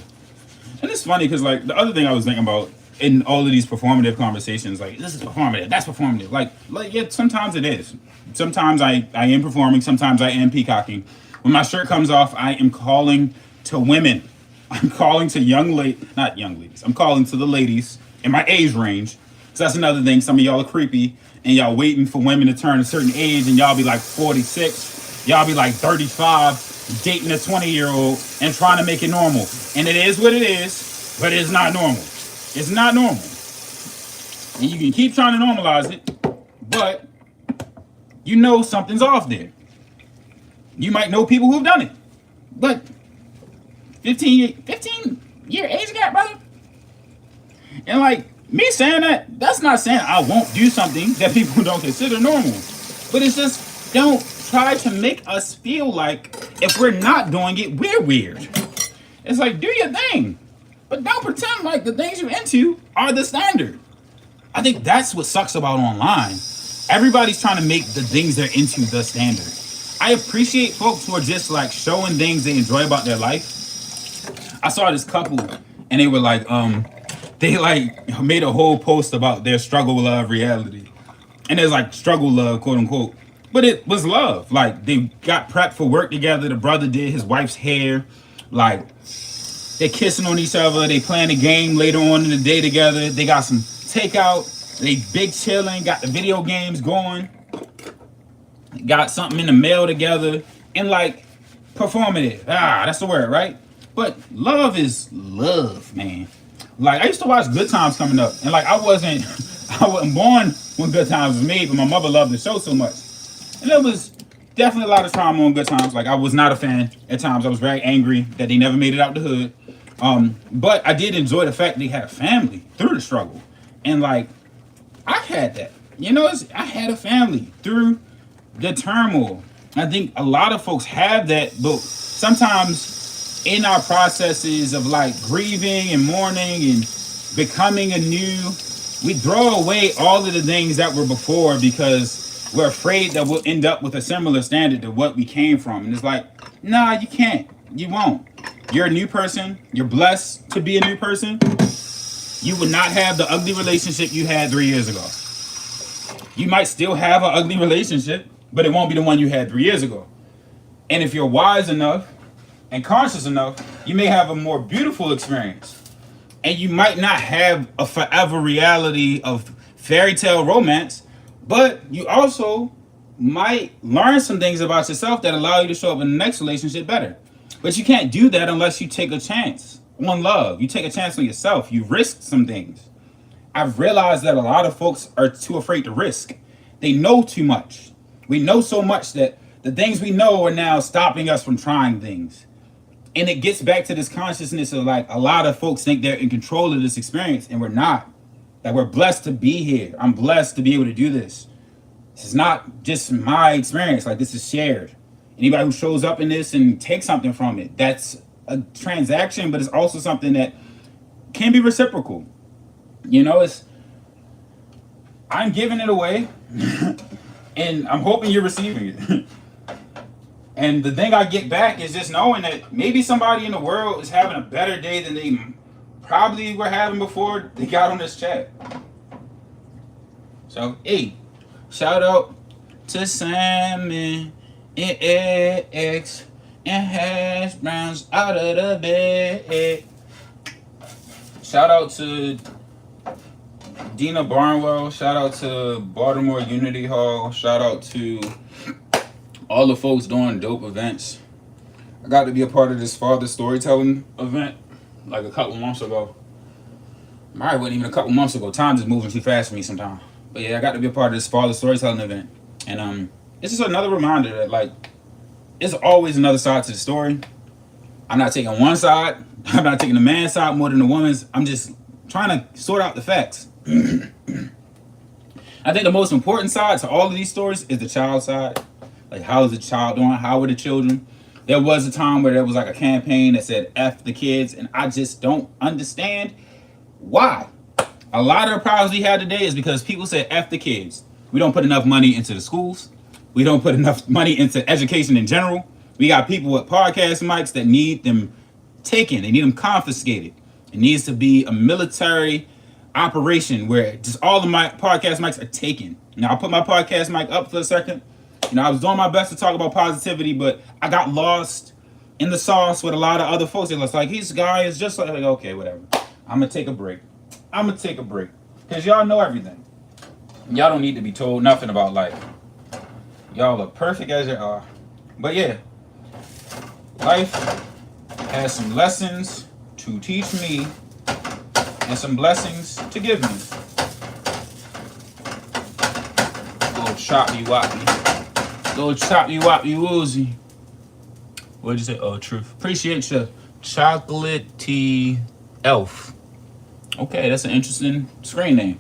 And it's funny because, like, the other thing I was thinking about in all of these performative conversations, like, this is performative, that's performative. Like yeah, sometimes it is. Sometimes I am performing, sometimes I am peacocking. When my shirt comes off, I am calling to women. I'm calling to not young ladies. I'm calling to the ladies in my age range. So that's another thing. Some of y'all are creepy and y'all waiting for women to turn a certain age and y'all be like 46. Y'all be like 35, dating a 20-year-old and trying to make it normal. And it is what it is, but it's not normal. It's not normal. And you can keep trying to normalize it, but you know something's off there. You might know people who've done it, but 15 year age gap, brother. And like me saying that, that's not saying I won't do something that people don't consider normal. But it's just, don't try to make us feel like if we're not doing it, we're weird. It's like, do your thing. But don't pretend like the things you're into are the standard. I think that's what sucks about online. Everybody's trying to make the things they're into the standard. I appreciate folks who are just like showing things they enjoy about their life. I saw this couple and they were like, they like made a whole post about their struggle love reality. And there's like struggle love, quote unquote. But it was love. Like they got prepped for work together. The brother did his wife's hair. Like they're kissing on each other. They playing a game later on in the day together. They got some takeout. They big chilling. Got the video games going. Got something in the mail together. And like performative. That's the word, right? But love is love, man. Like I used to watch Good Times coming up. And like I wasn't born when Good Times was made, but my mother loved the show so much. And there was definitely a lot of trauma on Good Times. Like I was not a fan at times. I was very angry that they never made it out the hood. But I did enjoy the fact they had a family through the struggle. And like, I had that. You know, I had a family through the turmoil. I think a lot of folks have that, but sometimes in our processes of like grieving and mourning and becoming anew, we throw away all of the things that were before because we're afraid that we'll end up with a similar standard to what we came from. And it's like, nah, you can't. You won't. You're a new person. You're blessed to be a new person. You will not have the ugly relationship you had 3 years ago. You might still have an ugly relationship, but it won't be the one you had 3 years ago. And if you're wise enough and conscious enough, you may have a more beautiful experience. And you might not have a forever reality of fairy tale romance, but you also might learn some things about yourself that allow you to show up in the next relationship better. But you can't do that unless you take a chance on love. You take a chance on yourself. You risk some things. I've realized that a lot of folks are too afraid to risk. They know too much. We know so much that the things we know are now stopping us from trying things. And it gets back to this consciousness of like a lot of folks think they're in control of this experience and we're not. That we're blessed to be here. I'm blessed to be able to do this. This is not just my experience. Like this is shared. Anybody who shows up in this and takes something from it, that's a transaction, but it's also something that can be reciprocal. You know, I'm giving it away and I'm hoping you're receiving it. And the thing I get back is just knowing that maybe somebody in the world is having a better day than they probably were having before they got on this chat. So, hey, shout out to Salmon and eggs and hash browns out of the bed. Shout out to Dina Barnwell. Shout out to Baltimore Unity Hall. Shout out to all the folks doing dope events. I got to be a part of this father storytelling event like a couple months ago. Probably wasn't even a couple months ago. Time is moving too fast for me sometimes. But yeah, I got to be a part of this father storytelling event. And it's just another reminder that like it's always another side to the story. I'm not taking one side. I'm not taking the man's side more than the woman's. I'm just trying to sort out the facts. I think the most important side to all of these stories is the child side. Like, how is the child doing? How are the children? There was a time where there was like a campaign that said F the kids, and I just don't understand why. A lot of the problems we have today is because people said F the kids. We don't put enough money into the schools. We don't put enough money into education in general. We got people with podcast mics that need them taken. They need them confiscated. It needs to be a military operation where just all the podcast mics are taken. Now, I'll put my podcast mic up for a second. I was doing my best to talk about positivity, but I got lost in the sauce with a lot of other folks. It was like, this guy is just like, okay, whatever. I'm going to take a break. Because y'all know everything. Y'all don't need to be told nothing about life. Y'all are perfect as you are. But yeah, life has some lessons to teach me and some blessings to give me. Little choppy woppy. Little choppy woppy woozy. What'd you say? Oh, truth. Appreciate you. Chocolatey Elf. Okay, that's an interesting screen name.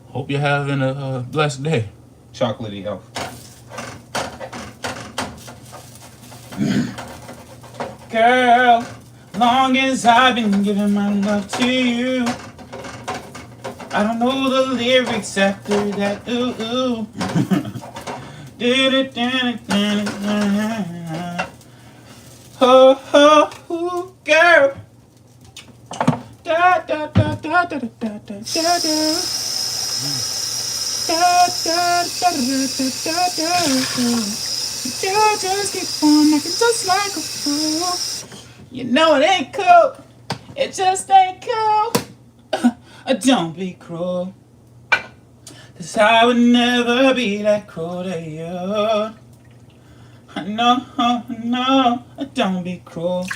Hope you're having a blessed day. Chocolatey Elf. Girl, long as I've been giving my love to you, I don't know the lyrics after that. Ooh, ooh. Oh, oh, ooh, girl. Da da da da da da da da da. Da da da da da da. You just keep on acting just like a fool. You know it ain't cool. It just ain't cool. Don't be cruel. 'Cause I would never be that cruel to you. No, don't be cruel.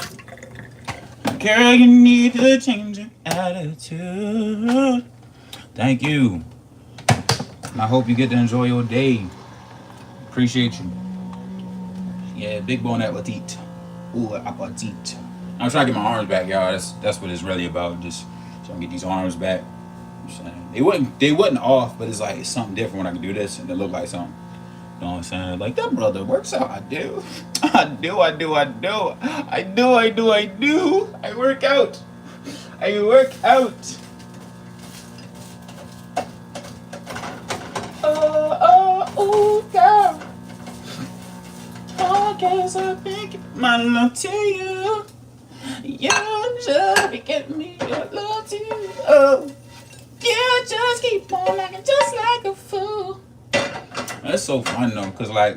Girl, you need to change your attitude. Thank you. I hope you get to enjoy your day. Appreciate you. Yeah, big bon appetit. Ooh, appetit. I'm trying to get my arms back, y'all. That's what it's really about. Just trying to get these arms back. They wasn't off, but it's like it's something different when I can do this and it look like something. You know what I'm saying? Like, that brother works out. I do. I work out. Oh, girl. I guess I think my love to you. You just get me your love to you. Oh, you just keep on acting just like a fool. That's so fun though, cause like,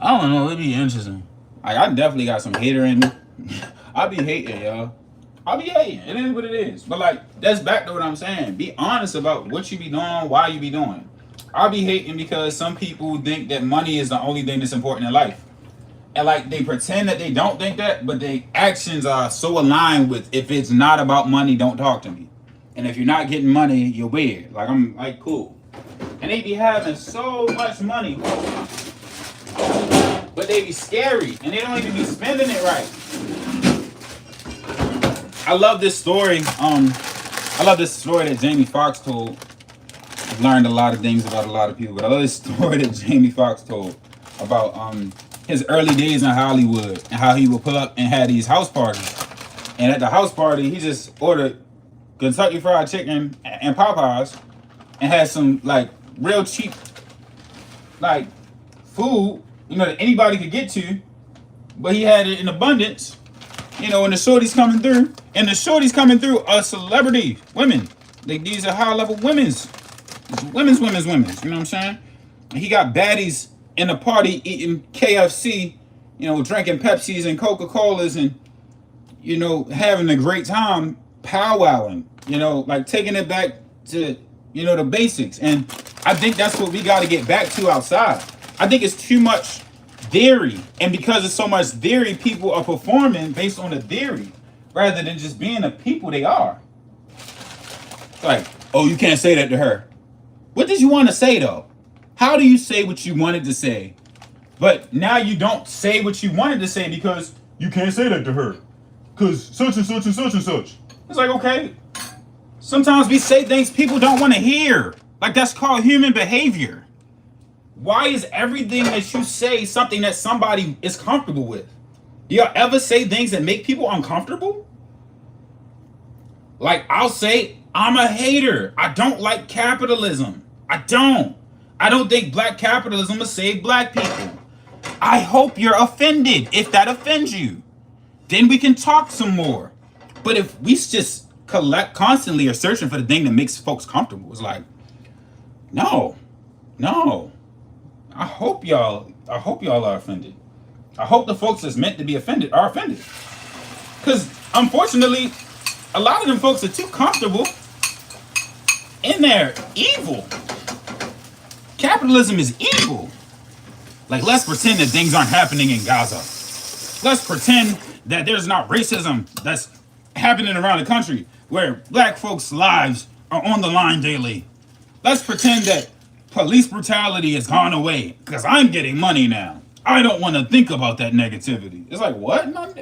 I don't know, it'd be interesting. Like, I definitely got some hater in me. I be hating, y'all. I be hating. It is what it is. But like, that's back to what I'm saying. Be honest about what you be doing, why you be doing. I be hating because some people think that money is the only thing that's important in life. And like, they pretend that they don't think that, but their actions are so aligned with, if it's not about money, don't talk to me. And if you're not getting money, you're weird. Like, I'm like, cool. And they be having so much money, but they be scary, and they don't even be spending it right. I love this story. I love this story that Jamie Foxx told. I've learned a lot of things about a lot of people, but I love this story that Jamie Foxx told about his early days in Hollywood and how he would pull up and have these house parties. And at the house party, he just ordered Kentucky Fried Chicken and Popeyes and had some like real cheap like food, that anybody could get to, but he had it in abundance, and the shorties coming through are celebrity women. These are high level women's, you know what I'm saying? And he got baddies in the party eating KFC, drinking Pepsis and Coca-Colas and, having a great time powwowing, like taking it back to, the basics. And I think that's what we got to get back to outside. I think it's too much theory. And because there's so much theory, people are performing based on the theory. rather than just being the people they are. Like, oh, you can't say that to her. What did you want to say though? How do you say what you wanted to say? But now you don't say what you wanted to say because you can't say that to her. Because such and such and such and such. It's like, okay. Sometimes we say things people don't want to hear. Like, that's called human behavior. Why is everything that you say something that somebody is comfortable with? Do y'all ever say things that make people uncomfortable? Like, I'll say, I'm a hater. I don't like capitalism. I don't. I don't think black capitalism will save black people. I hope you're offended if that offends you. Then we can talk some more. But if we just constantly are searching for the thing that makes folks comfortable, it's like, no. I hope y'all are offended. I hope the folks that's meant to be offended are offended. Because unfortunately, a lot of them folks are too comfortable in their evil. Capitalism is evil. Like, let's pretend that things aren't happening in Gaza. Let's pretend that there's not racism that's happening around the country where black folks' lives are on the line daily. Let's pretend that police brutality has gone away because I'm getting money now. I don't want to think about that negativity. It's like, what? No,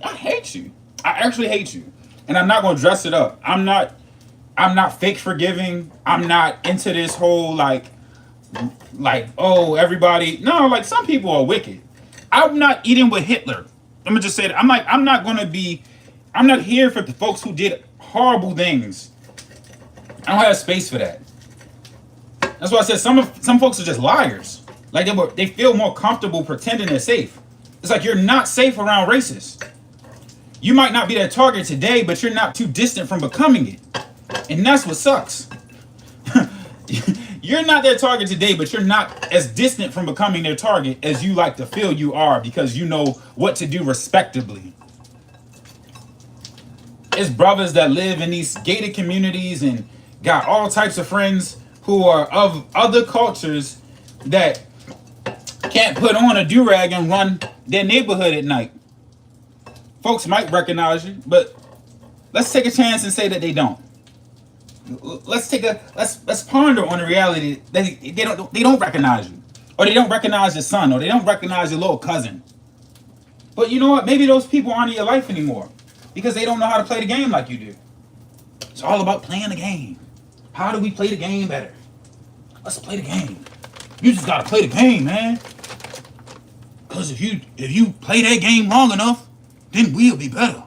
I hate you. I actually hate you. And I'm not going to dress it up. I'm not fake forgiving. I'm not into this whole like, oh, everybody. No, like, some people are wicked. I'm not eating with Hitler. Let me just say that. I'm not here for the folks who did horrible things. I don't have space for that. That's why I said some folks are just liars. Like, they feel more comfortable pretending they're safe. It's like, you're not safe around racists. You might not be their target today, but you're not too distant from becoming it. And that's what sucks. You're not their target today, but you're not as distant from becoming their target as you like to feel you are, because you know what to do respectably. It's brothers that live in these gated communities and got all types of friends who are of other cultures that can't put on a do-rag and run their neighborhood at night. Folks might recognize you, but let's take a chance and say that they don't. Let's ponder on the reality that they don't recognize you, or they don't recognize your son, or they don't recognize your little cousin. But you know what? Maybe those people aren't in your life anymore because they don't know how to play the game like you do. It's all about playing the game. How do we play the game better? Let's play the game. You just gotta play the game, man. Cause if you play that game long enough, then we'll be better.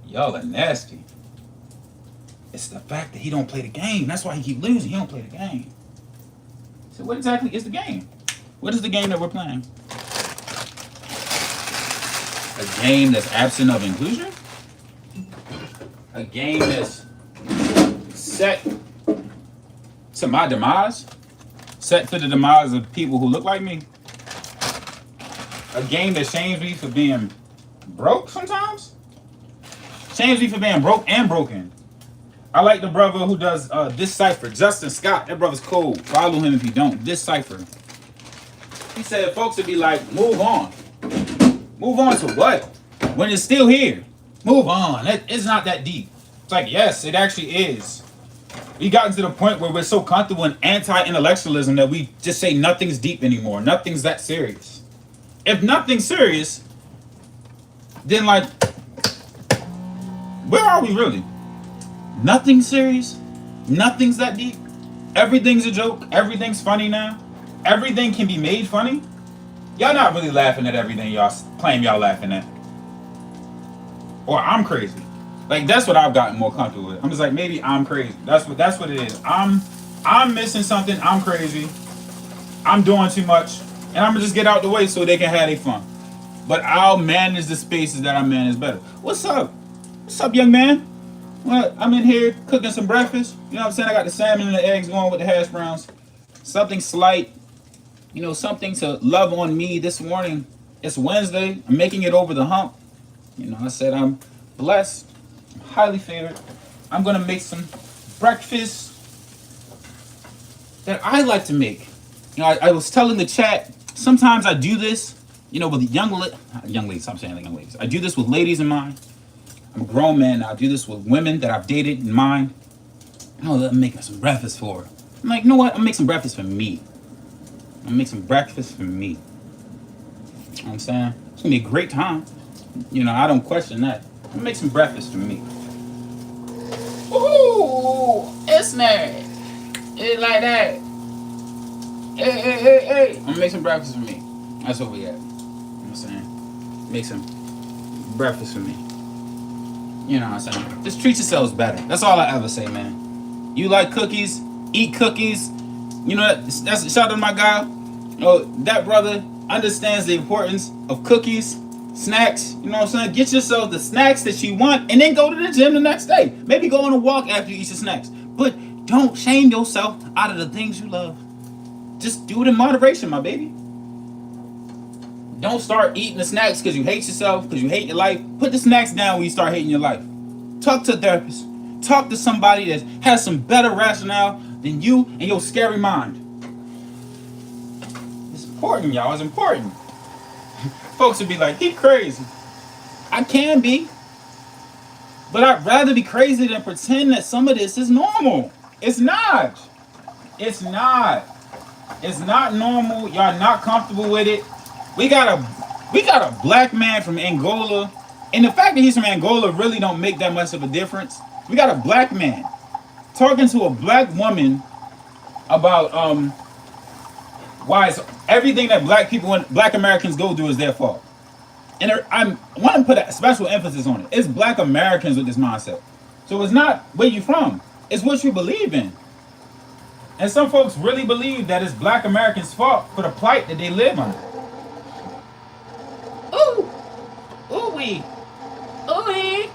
Y'all are nasty. It's the fact that he don't play the game. That's why he keep losing. He don't play the game. So what exactly is the game? What is the game that we're playing? A game that's absent of inclusion? A game that's set to my demise? Set for the demise of people who look like me? A game that shames me for being broke sometimes? Shames me for being broke and broken. I like the brother who does This Cipher, Justin Scott. That brother's cool. Follow him if you don't. This Cipher. He said folks would be like, move on. Move on to what? When it's still here. Move on. It's not that deep. It's like, yes, it actually is. We've gotten to the point where we're so comfortable in anti-intellectualism that we just say nothing's deep anymore. Nothing's that serious. If nothing's serious, then like, where are we really? Nothing serious? Nothing's that deep? Everything's a joke? Everything's funny now? Everything can be made funny? Y'all not really laughing at everything y'all claim y'all laughing at. Or I'm crazy. Like, that's what I've gotten more comfortable with. I'm just like, maybe I'm crazy. That's what it is. I'm missing something. I'm crazy. I'm doing too much. And I'm gonna just get out the way so they can have their fun. But I'll manage the spaces that I manage better. What's up? What's up, young man? Well, I'm in here cooking some breakfast. You know what I'm saying? I got the salmon and the eggs going with the hash browns. Something slight. You know, something to love on me this morning. It's Wednesday. I'm making it over the hump. You know, I said I'm blessed. I'm highly favored. I'm going to make some breakfast that I like to make. You know, I was telling the chat, sometimes I do this You know, with young ladies, stop saying young ladies. I do this with ladies in mind. I'm a grown man. I do this with women that I've dated in mind. Oh, I'm making some breakfast for her. I'm like, you know what? I'm gonna make some breakfast for me. I'm gonna make some breakfast for me. You know what I'm saying? It's gonna be a great time. You know, I don't question that. I'm gonna make some breakfast for me. Ooh, it's nice. It's like that. Hey. I'm gonna make some breakfast for me. That's what we at. You know what I'm saying? Make some breakfast for me. You know what I'm saying? Just treat yourselves better. That's all I ever say, man. You like cookies? Eat cookies. You know, that's shout out to my guy. Oh, that brother understands the importance of cookies, snacks. You know what I'm saying? Get yourself the snacks that you want and then go to the gym the next day. Maybe go on a walk after you eat your snacks. But don't shame yourself out of the things you love. Just do it in moderation, my baby. Don't start eating the snacks because you hate yourself, because you hate your life. Put the snacks down when you start hating your life. Talk to a therapist. Talk to somebody that has some better rationale than you and your scary mind. It's important, y'all. It's important. Folks would be like, he crazy. I can be. But I'd rather be crazy than pretend that some of this is normal. It's not. It's not. It's not normal. Y'all not comfortable with it. We got a black man from Angola. And the fact that he's from Angola really don't make that much of a difference. We got a black man talking to a black woman about why it's everything that black people and black Americans go through is their fault. And I want to put a special emphasis on it. It's black Americans with this mindset. So it's not where you from. It's what you believe in. And some folks really believe that it's black Americans' fault for the plight that they live under. Ooh. Ooh-wee. Ooh-wee.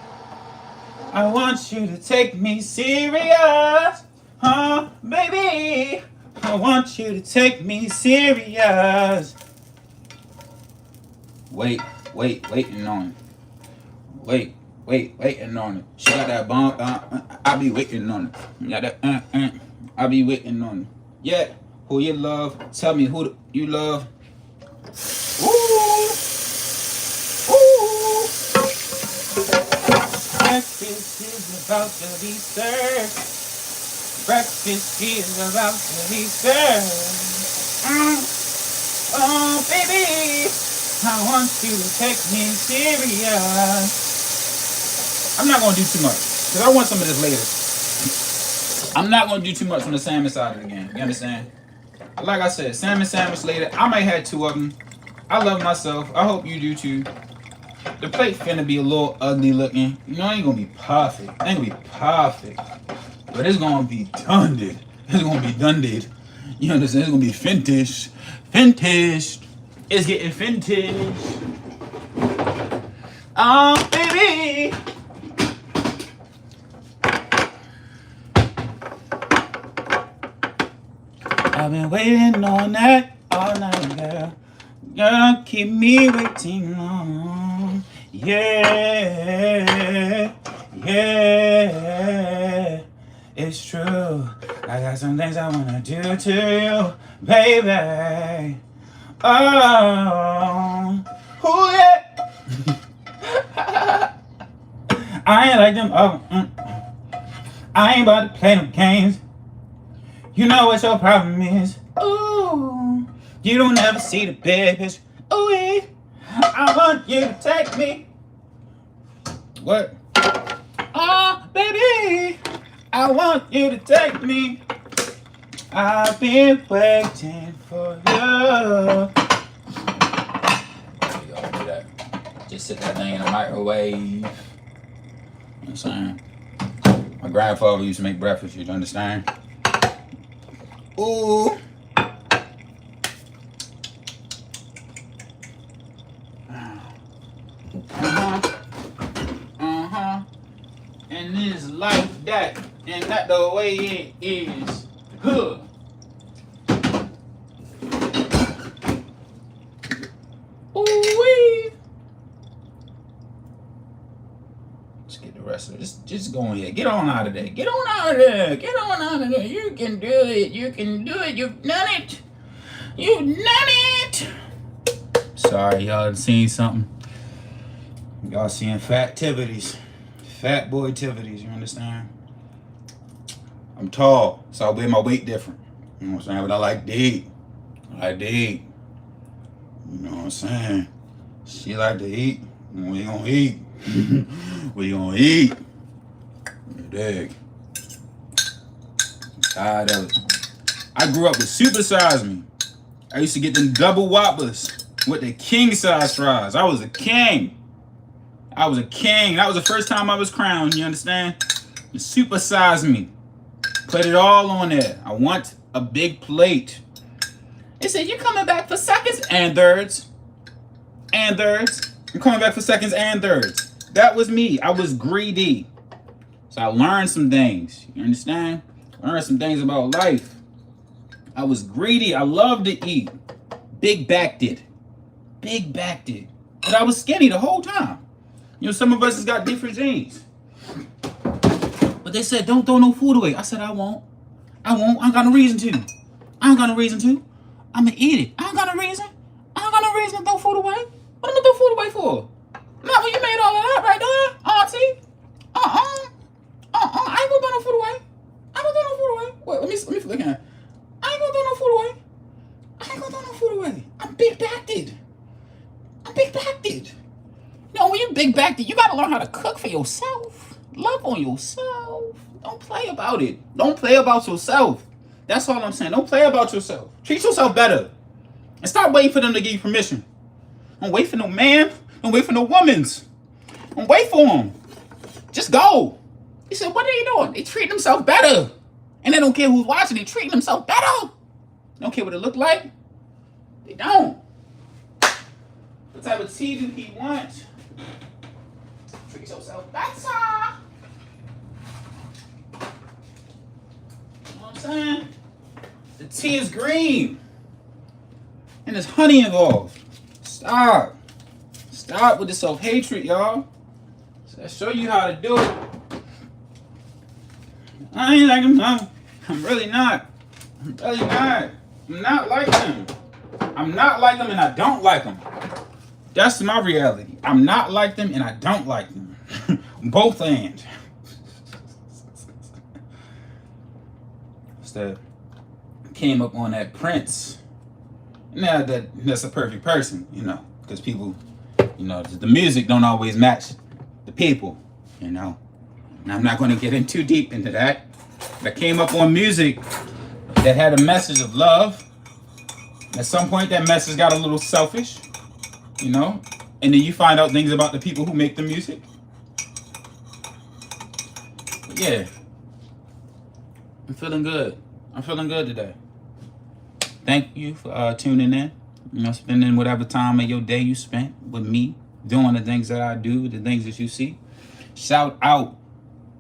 I want you to take me serious. Huh, baby? I want you to take me serious. Waiting on it. Waiting on it. She got that bomb. I be waiting on it. Got that. I be waiting on it. Yeah. Who you love? Tell me who you love. Ooh. Ooh. Breakfast is about to be served. Breakfast is about to be served. Oh, baby. I want you to take me serious. I'm not going to do too much because I want some of this later. I'm not going to do too much on the salmon side of the game. You understand? Like I said, salmon sandwich later. I might have 2 of them. I love myself. I hope you do too. The plate finna be a little ugly looking. You know, it ain't going to be perfect. It ain't going to be perfect. But it's going to be done. It's going to be done. You understand? It's going to be vintage. Vintage. It's getting vintage. Oh, baby. I've been waiting on that all night, girl. Girl, don't keep me waiting long. Yeah. It's true. I got some things I wanna do to you, baby. Oh, yeah. I ain't like them. I ain't about to play no games. You know what your problem is. Ooh, you don't ever see the big picture. Ooh, yeah. I want you to take me. What? Oh, baby, I want you to take me. I've been waiting for you. There you go, do that. Just sit that thing in the microwave. You know what I'm saying? My grandfather used to make breakfast, you understand? Ooh. And it's like that. And that's the way it is. Huh. Ooh-wee. Let's get the rest of it. Just go on here. Get on out of there. Get on out of there. Get on out of there. You can do it. You can do it. You've done it. You've done it. Sorry, y'all done seen something. Y'all seeing fat-tivities. Fat boy-tivities, you understand? I'm tall, so I weigh my weight different. You know what I'm saying? But I like to eat. I like to eat. You know what I'm saying? She like to eat. We gonna eat. We gonna eat. You dig? I'm tired of it. I grew up with Super Size Me. I used to get them double whoppers with the king size fries. I was a king. I was a king. That was the first time I was crowned, you understand? The Super Size Me. Put it all on there. I want a big plate. They said, you're coming back for seconds and thirds. And thirds. I'm coming back for seconds and thirds. That was me. I was greedy. So I learned some things. You understand? I learned some things about life. I was greedy. I loved to eat. Big backed it. Big backed it. But I was skinny the whole time. You know, some of us has got different genes. But they said, don't throw no food away. I said, I won't. I won't. I ain't got no reason to. I ain't got no reason to. I'm going to eat it. I ain't got no reason. I ain't got no reason to throw food away. What am I throw food away for? Not when you made all of that right there, auntie. I ain't gonna throw no food away. I ain't gonna throw no food away. Wait, let me look at it. I ain't gonna throw no food away. I ain't gonna throw no food away. I'm big backed. I'm big backed. You know, when you big backed, you gotta learn how to cook for yourself. Love on yourself. Don't play about it. Don't play about yourself. That's all I'm saying. Don't play about yourself. Treat yourself better. And stop waiting for them to give you permission. Don't wait for no man. Don't wait for no woman's. Don't wait for them. Just go. He said, what are you doing? They treat themselves better. And they don't care who's watching. They treating themselves better. They don't care what it look like. They don't. What type of tea do he want? Treat yourself better. You know what I'm saying? The tea is green. And there's honey involved. Stop. Stop with the self-hatred, y'all. So I show you how to do it. I ain't like him, no. I'm really not. I'm really not. I'm not like them. I'm not like them and I don't like them. That's my reality. I'm not like them and I don't like them. Both ends. Instead, came up on that Prince. Now that's a perfect person, you know, because people, you know, the music don't always match the people, you know. And I'm not going to get in too deep into that. But I came up on music that had a message of love. At some point, that message got a little selfish, you know. And then you find out things about the people who make the music. But yeah, I'm feeling good. I'm feeling good today. Thank you for tuning in. You know, spending whatever time of your day you spent with me, doing the things that I do, the things that you see. Shout out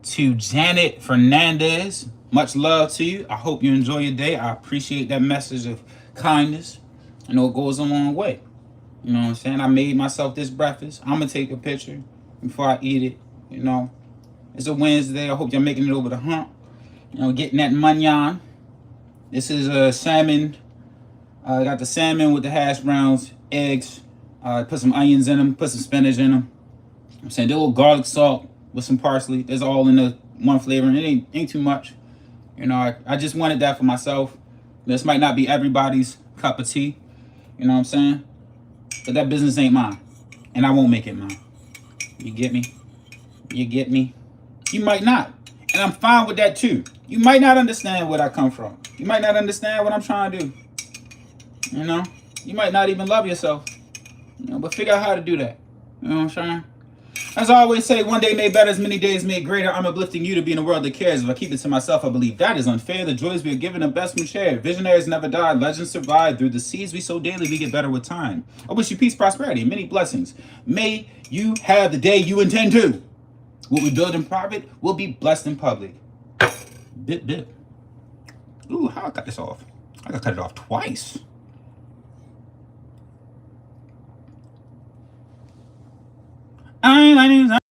to Janet Fernandez. Much love to you. I hope you enjoy your day. I appreciate that message of kindness. I know it goes a long way. You know what I'm saying? I made myself this breakfast. I'm going to take a picture before I eat it. You know, it's a Wednesday. I hope you're making it over the hump. You know, getting that mignon. This is a salmon. I got the salmon with the hash browns, eggs. Put some onions in them, put some spinach in them. I'm saying a little garlic salt with some parsley. It's all in the one flavor, and it ain't too much. You know, I just wanted that for myself. This might not be everybody's cup of tea. You know what I'm saying? But that business ain't mine, and I won't make it mine. You get me? You get me? You might not, and I'm fine with that too. You might not understand where I come from. You might not understand what I'm trying to do. You know, you might not even love yourself. You know, but figure out how to do that. You know what I'm saying? As I always say, one day made better, as many days made greater. I'm uplifting you to be in a world that cares. If I keep it to myself, I believe that is unfair. The joys we are given, the best we share. Visionaries never die. Legends survive. Through the seeds we sow daily, we get better with time. I wish you peace, prosperity, and many blessings. May you have the day you intend to. What we build in private will be blessed in public. Bip, bip. Ooh, how I cut this off? I gotta cut it off twice.